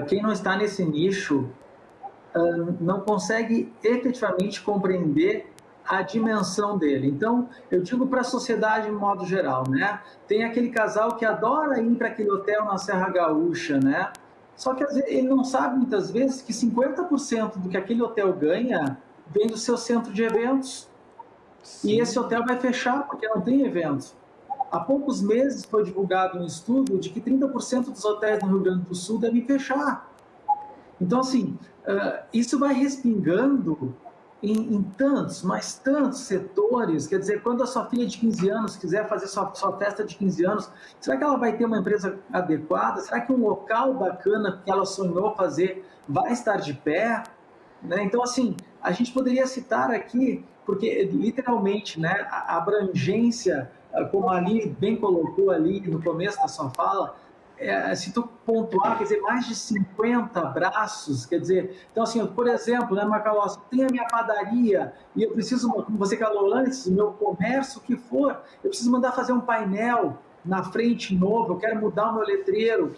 Quem não está nesse nicho não consegue efetivamente compreender a dimensão dele. Então, eu digo para a sociedade de modo geral, né? Tem aquele casal que adora ir para aquele hotel na Serra Gaúcha, né? Só que às vezes, ele não sabe muitas vezes que 50% do que aquele hotel ganha vem do seu centro de eventos. Sim. E esse hotel vai fechar porque não tem eventos. Há poucos meses foi divulgado um estudo de que 30% dos hotéis no Rio Grande do Sul devem fechar. Então, assim, isso vai respingando em tantos, mas tantos setores. Quer dizer, quando a sua filha de 15 anos quiser fazer sua festa de 15 anos, será que ela vai ter uma empresa adequada? Será que um local bacana que ela sonhou fazer vai estar de pé? Né? Então, assim, a gente poderia citar aqui, porque literalmente, né, a abrangência, como a Aline bem colocou ali no começo da sua fala, se tu pontuar, quer dizer, mais de 50 braços, quer dizer, então assim, por exemplo, né, Macalossi, tem a minha padaria e eu preciso, como você falou antes, o meu comércio, o que for, eu preciso mandar fazer um painel na frente novo, eu quero mudar o meu letreiro.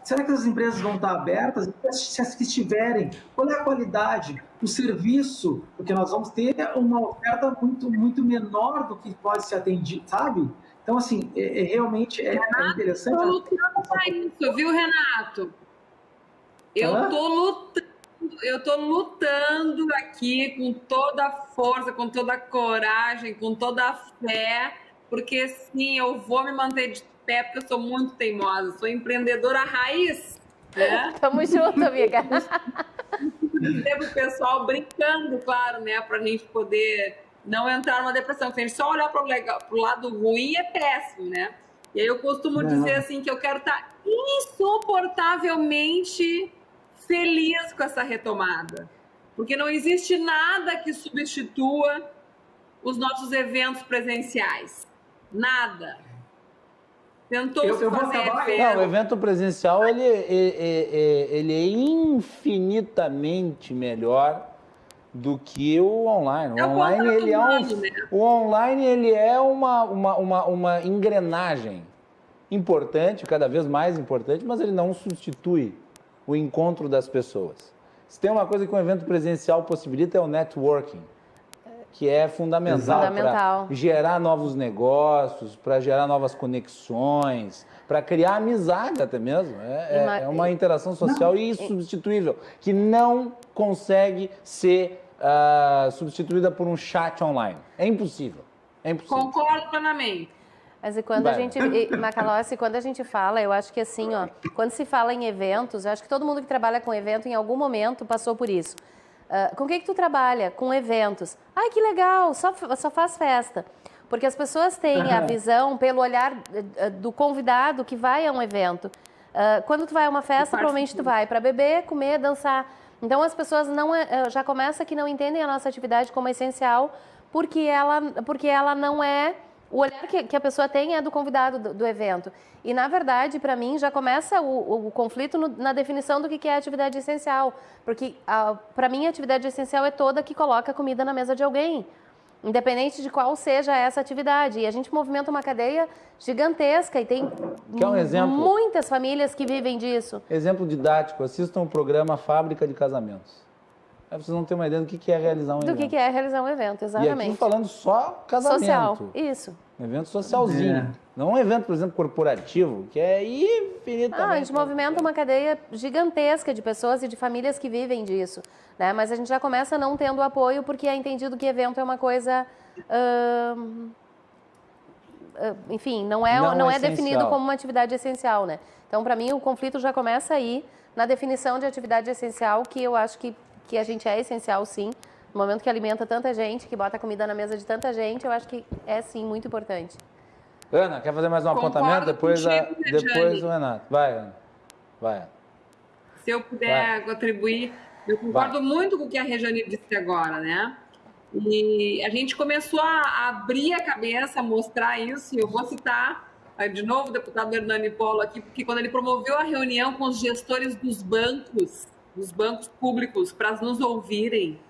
Será que as empresas vão estar abertas? Se as que estiverem, qual é a qualidade? O serviço, porque nós vamos ter uma oferta muito, muito menor do que pode ser atendido, sabe? Então, assim, realmente é interessante. Estou lutando para isso, viu, Renato? Eu estou lutando aqui com toda a força, com toda a coragem, com toda a fé, porque sim, eu vou me manter de pé, porque eu sou muito teimosa, sou empreendedora raiz, né? Tamo junto, amiga. Devo o pessoal brincando, claro, né, para a gente poder não entrar numa depressão. Se a gente só olhar para o lado ruim, é péssimo, né? E aí eu costumo dizer assim que eu quero estar insuportavelmente feliz com essa retomada, porque não existe nada que substitua os nossos eventos presenciais. Nada. Tentou-se fazer evento. Não, o evento presencial ele é infinitamente melhor do que o online. O online ele é uma engrenagem importante, cada vez mais importante, mas ele não substitui o encontro das pessoas. Se tem uma coisa que um evento presencial possibilita é o networking, que é fundamental para gerar novos negócios, para gerar novas conexões, para criar amizade até mesmo. É uma interação social insubstituível, que não consegue ser substituída por um chat online. É impossível. É impossível. Concordo plenamente. Mas e quando a gente, Macalossi, quando a gente fala, eu acho que assim, ó, quando se fala em eventos, eu acho que todo mundo que trabalha com evento em algum momento passou por isso. Com o que tu trabalha? Com eventos. Ai, que legal, só faz festa. Porque as pessoas têm a visão pelo olhar do convidado que vai a um evento. Quando tu vai a uma festa, provavelmente tu vai para beber, comer, dançar. Então as pessoas já começa que não entendem a nossa atividade como essencial, porque ela não é... O olhar que a pessoa tem é do convidado do evento. E, na verdade, para mim, já começa o conflito na definição do que é atividade essencial. Porque, para mim, a atividade essencial é toda que coloca comida na mesa de alguém, independente de qual seja essa atividade. E a gente movimenta uma cadeia gigantesca e tem muitas famílias que vivem disso. Exemplo didático, assistam o programa Fábrica de Casamentos. Aí vocês vão ter uma ideia do que é realizar um evento. Do que é realizar um evento, exatamente. E aqui falando só casamento. Social, isso. Um evento socialzinho. Não um evento, por exemplo, corporativo, que é infinitamente... A gente movimenta uma cadeia gigantesca de pessoas e de famílias que vivem disso, né? Mas a gente já começa não tendo apoio porque é entendido que evento é uma coisa... enfim, não é definido como uma atividade essencial, né? Então, para mim, o conflito já começa aí na definição de atividade essencial, que eu acho que a gente é essencial, sim. No momento que alimenta tanta gente, que bota comida na mesa de tanta gente, eu acho que é, sim, muito importante. Ana, quer fazer mais um apontamento? Depois o Renato. Vai, Ana. Vai. Se eu puder contribuir, eu concordo muito com o que a Rejane disse agora, né? E a gente começou a abrir a cabeça, a mostrar isso, e eu vou citar de novo o deputado Hernani Polo aqui, porque quando ele promoveu a reunião com os gestores dos bancos públicos para nos ouvirem,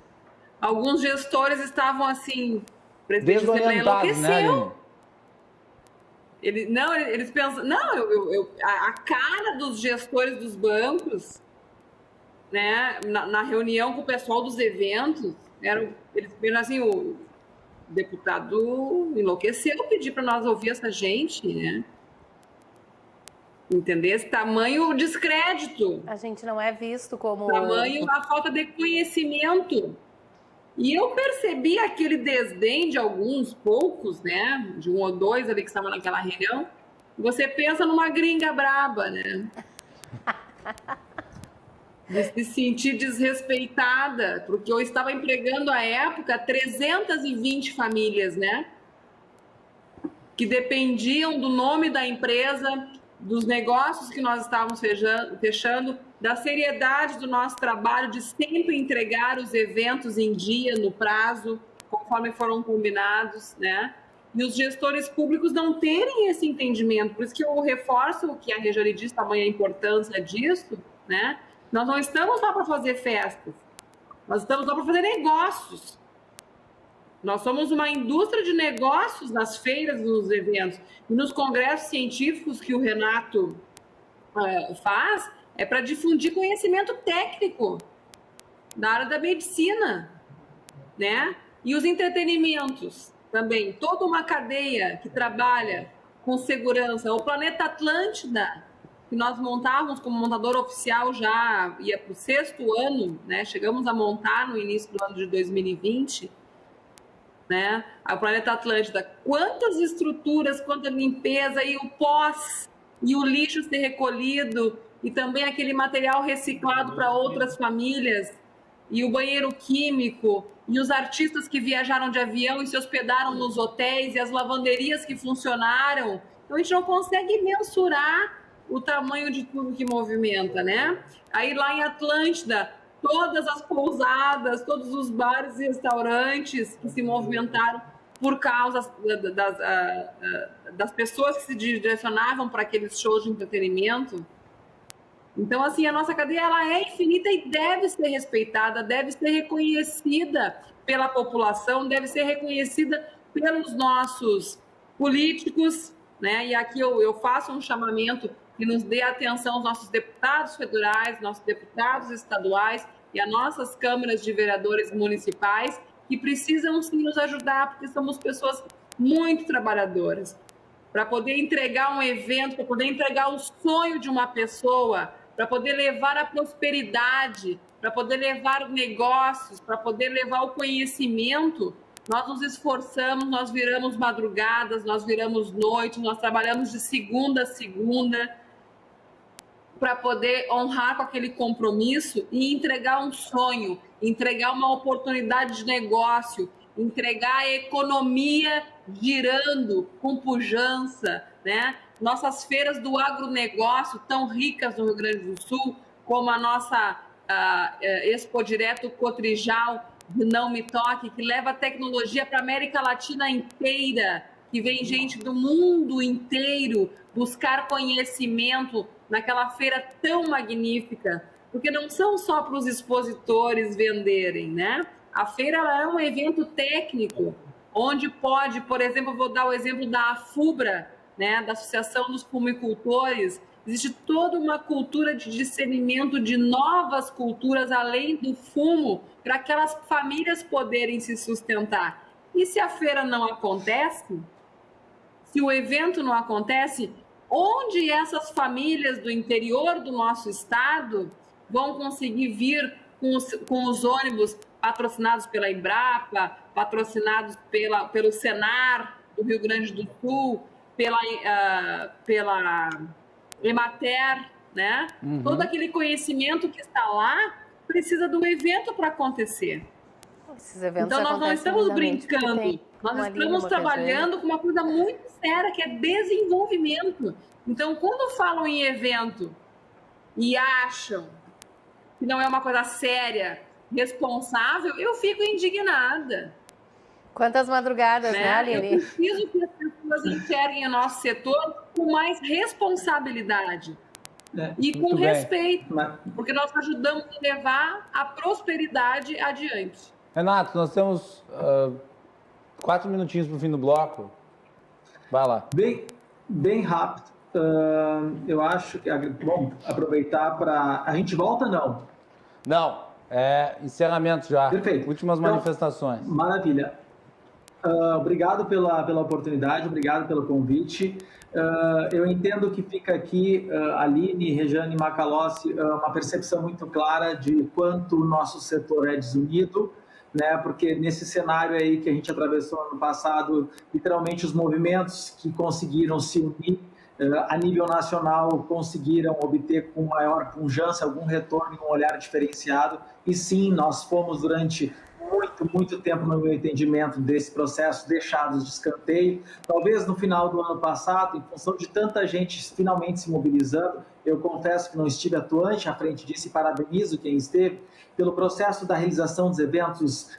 alguns gestores estavam assim, o presidente da Assembleia enlouqueceu. Né, eles pensam, a cara dos gestores dos bancos, né, na reunião com o pessoal dos eventos, eles viram assim, o deputado enlouqueceu, pedir para nós ouvir essa gente, né? Entender esse tamanho descrédito. A gente não é visto como... Tamanho a falta de conhecimento. E eu percebi aquele desdém de alguns poucos, né? De um ou dois ali que estavam naquela reunião. Você pensa numa gringa braba, né? De se sentir desrespeitada, porque eu estava empregando à época 320 famílias, né? Que dependiam do nome da empresa, dos negócios que nós estávamos fechando, da seriedade do nosso trabalho, de sempre entregar os eventos em dia, no prazo, conforme foram combinados, né? e os gestores públicos não terem esse entendimento. Por isso que eu reforço o que a Rejane disse, tamanha a importância disso, né? Nós não estamos lá para fazer festas, nós estamos lá para fazer negócios. Nós somos uma indústria de negócios nas feiras, nos eventos. E nos congressos científicos que o Renato faz, é para difundir conhecimento técnico da área da medicina, né? E os entretenimentos também, toda uma cadeia que trabalha com segurança. O Planeta Atlântida, que nós montávamos como montador oficial, já ia para o 6º ano, né? Chegamos a montar no início do ano de 2020, né? O Planeta Atlântida, quantas estruturas, quanta limpeza, e o pós, e o lixo ser recolhido, e também aquele material reciclado para outras famílias, e o banheiro químico, e os artistas que viajaram de avião e se hospedaram nos hotéis, e as lavanderias que funcionaram. Então, a gente não consegue mensurar o tamanho de tudo que movimenta, né? Aí, lá em Atlântida, todas as pousadas, todos os bares e restaurantes que se movimentaram por causa das pessoas que se direcionavam para aqueles shows de entretenimento. Então, assim, a nossa cadeia ela é infinita e deve ser respeitada, deve ser reconhecida pela população, deve ser reconhecida pelos nossos políticos, né? E aqui eu faço um chamamento que nos dê atenção aos nossos deputados federais, nossos deputados estaduais e as nossas câmaras de vereadores municipais, que precisam sim nos ajudar, porque somos pessoas muito trabalhadoras. Para poder entregar um evento, para poder entregar o sonho de uma pessoa, para poder levar a prosperidade, para poder levar negócios, para poder levar o conhecimento, nós nos esforçamos, nós viramos madrugadas, nós viramos noite, nós trabalhamos de segunda a segunda, para poder honrar com aquele compromisso e entregar um sonho, entregar uma oportunidade de negócio, entregar a economia girando com pujança, né? Nossas feiras do agronegócio tão ricas no Rio Grande do Sul, como a nossa Expo Direto Cotrijal, de Não Me Toque, que leva tecnologia para a América Latina inteira, que vem gente do mundo inteiro buscar conhecimento naquela feira tão magnífica, porque não são só para os expositores venderem, né? A feira ela é um evento técnico, onde pode, por exemplo, vou dar o exemplo da AFUBRA, né, da Associação dos Fumicultores, existe toda uma cultura de discernimento de novas culturas além do fumo, para aquelas famílias poderem se sustentar. E se a feira não acontece, se o evento não acontece, onde essas famílias do interior do nosso estado vão conseguir vir com os ônibus patrocinados pela Embrapa, patrocinados pelo Senar do Rio Grande do Sul, pela Emater, né? Uhum. Todo aquele conhecimento que está lá precisa do evento para acontecer. Então, nós não estamos brincando, nós estamos trabalhando com uma coisa muito séria, que é desenvolvimento. Então, quando falam em evento e acham que não é uma coisa séria, responsável, eu fico indignada. Quantas madrugadas, né, Aline? Eu preciso que as pessoas enxerguem o nosso setor com mais responsabilidade e com respeito, porque nós ajudamos a levar a prosperidade adiante. Renato, nós temos 4 minutinhos para o fim do bloco. Vai lá. Bem rápido. Eu acho que... Bom, aproveitar para... A gente volta, não? Não. Encerramento já. Perfeito. Últimas manifestações. Maravilha. Obrigado pela oportunidade, obrigado pelo convite. Eu entendo que fica aqui, Aline, Rejane, Macalossi, uma percepção muito clara de quanto o nosso setor é desunido, né? Porque nesse cenário aí que a gente atravessou no ano passado, literalmente os movimentos que conseguiram se unir a nível nacional conseguiram obter com maior pujança algum retorno e um olhar diferenciado. E sim, nós fomos durante muito tempo, no meu entendimento, desse processo deixados de escanteio. Talvez no final do ano passado, em função de tanta gente finalmente se mobilizando, Eu confesso que não estive atuante à frente disso e parabenizo quem esteve pelo processo da realização dos eventos,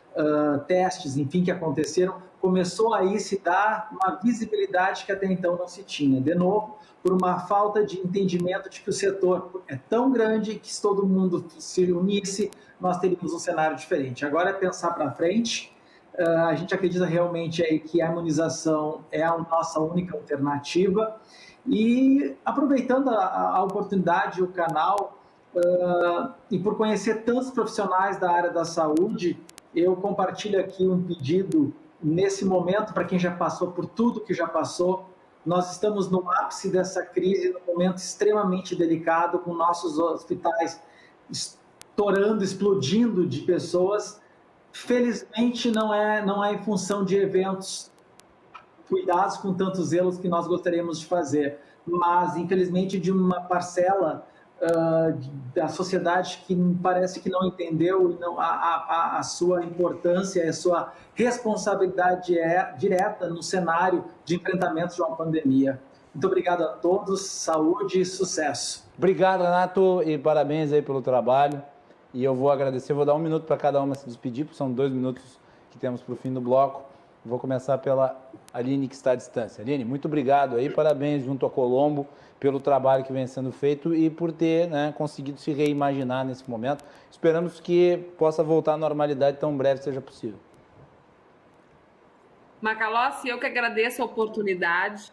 testes, enfim, que aconteceram. Começou aí se dar uma visibilidade que até então não se tinha. De novo, por uma falta de entendimento de que o setor é tão grande que se todo mundo se unisse, nós teríamos um cenário diferente. Agora é pensar para frente. A gente acredita realmente aí que a imunização é a nossa única alternativa. E aproveitando a oportunidade, o canal, e por conhecer tantos profissionais da área da saúde, eu compartilho aqui um pedido nesse momento para quem já passou por tudo que já passou. Nós estamos no ápice dessa crise, num momento extremamente delicado, com nossos hospitais estourando, explodindo de pessoas. Felizmente não é em função de eventos cuidados com tantos zelos que nós gostaríamos de fazer, mas infelizmente de uma parcela da sociedade que parece que não entendeu a sua importância, a sua responsabilidade direta no cenário de enfrentamento de uma pandemia. Muito obrigado a todos, saúde e sucesso. Obrigado, Renato, e parabéns aí pelo trabalho. E eu vou agradecer, vou dar 1 minuto para cada uma se despedir, porque são 2 minutos que temos para o fim do bloco. Vou começar pela Aline, que está à distância. Aline, muito obrigado aí, parabéns junto a Colombo pelo trabalho que vem sendo feito e por ter conseguido se reimaginar nesse momento. Esperamos que possa voltar à normalidade tão breve seja possível. Macalossi, eu que agradeço a oportunidade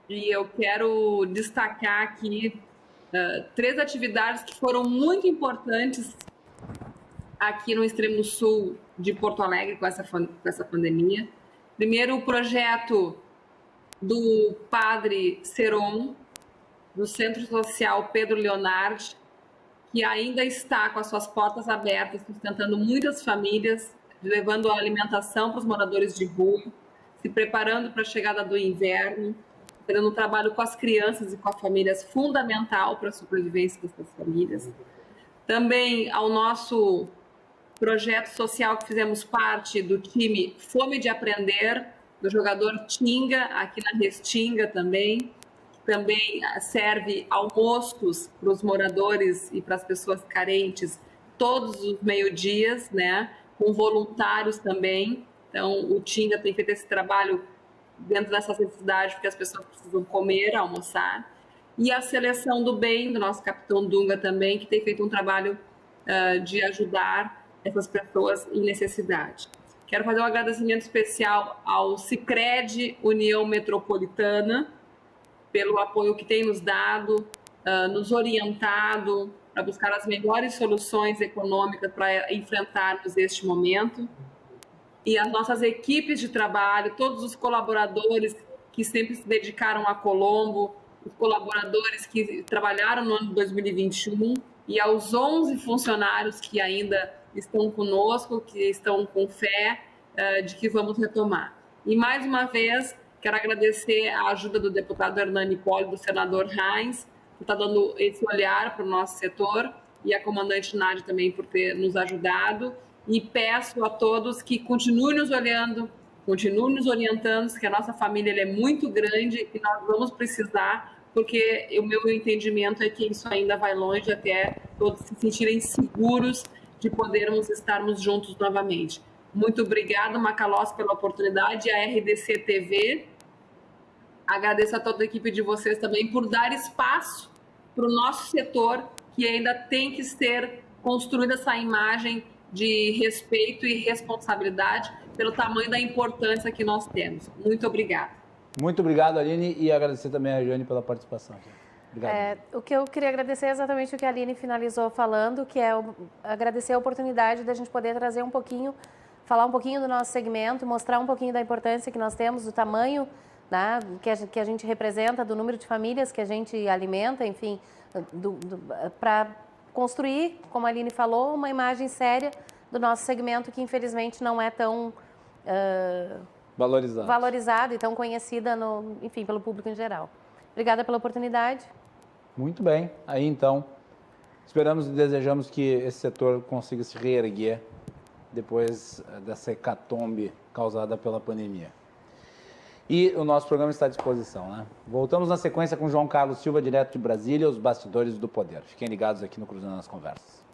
e eu quero destacar aqui 3 atividades que foram muito importantes aqui no extremo sul de Porto Alegre com essa pandemia. Primeiro, o projeto do Padre Seron, do Centro Social Pedro Leonardi, que ainda está com as suas portas abertas, sustentando muitas famílias, levando a alimentação para os moradores de rua, se preparando para a chegada do inverno, fazendo um trabalho com as crianças e com as famílias fundamental para a sobrevivência dessas famílias. Também ao nosso projeto social que fizemos parte do time Fome de Aprender, do jogador Tinga, aqui na Restinga também, que também serve almoços para os moradores e para as pessoas carentes todos os meio-dias, né, com voluntários também. Então, o Tinga tem feito esse trabalho dentro dessa necessidade, porque as pessoas precisam comer, almoçar. E a Seleção do Bem, do nosso capitão Dunga também, que tem feito um trabalho de ajudar essas pessoas em necessidade. Quero fazer um agradecimento especial ao Sicredi União Metropolitana pelo apoio que tem nos dado, nos orientado para buscar as melhores soluções econômicas para enfrentarmos este momento. E as nossas equipes de trabalho, todos os colaboradores que sempre se dedicaram a Colombo, os colaboradores que trabalharam no ano de 2021 e aos 11 funcionários que ainda estão conosco, que estão com fé de que vamos retomar. E mais uma vez, quero agradecer a ajuda do deputado Hernani Poli, do senador Reins, por estar dando esse olhar para o nosso setor, e a comandante Nádia também por ter nos ajudado. E peço a todos que continuem nos olhando, continuem nos orientando, que a nossa família é muito grande e nós vamos precisar, porque o meu entendimento é que isso ainda vai longe até todos se sentirem seguros de podermos estarmos juntos novamente. Muito obrigada, Macalossi, pela oportunidade, a RDC TV. Agradeço a toda a equipe de vocês também por dar espaço para o nosso setor, que ainda tem que ser construída essa imagem de respeito e responsabilidade pelo tamanho da importância que nós temos. Muito obrigada. Muito obrigado, Aline, e agradecer também a Jane pela participação aqui. Obrigado. O que eu queria agradecer é exatamente o que a Aline finalizou falando, que é agradecer a oportunidade da gente poder trazer um pouquinho, falar um pouquinho do nosso segmento, mostrar um pouquinho da importância que nós temos, do tamanho, né, que a gente representa, do número de famílias que a gente alimenta, enfim, para construir, como a Aline falou, uma imagem séria do nosso segmento que infelizmente não é tão valorizado e tão conhecida, enfim, pelo público em geral. Obrigada pela oportunidade. Muito bem. Aí, então, esperamos e desejamos que esse setor consiga se reerguer depois dessa hecatombe causada pela pandemia. E o nosso programa está à disposição, né? Voltamos na sequência com João Carlos Silva, direto de Brasília, os bastidores do poder. Fiquem ligados aqui no Cruzando as Conversas.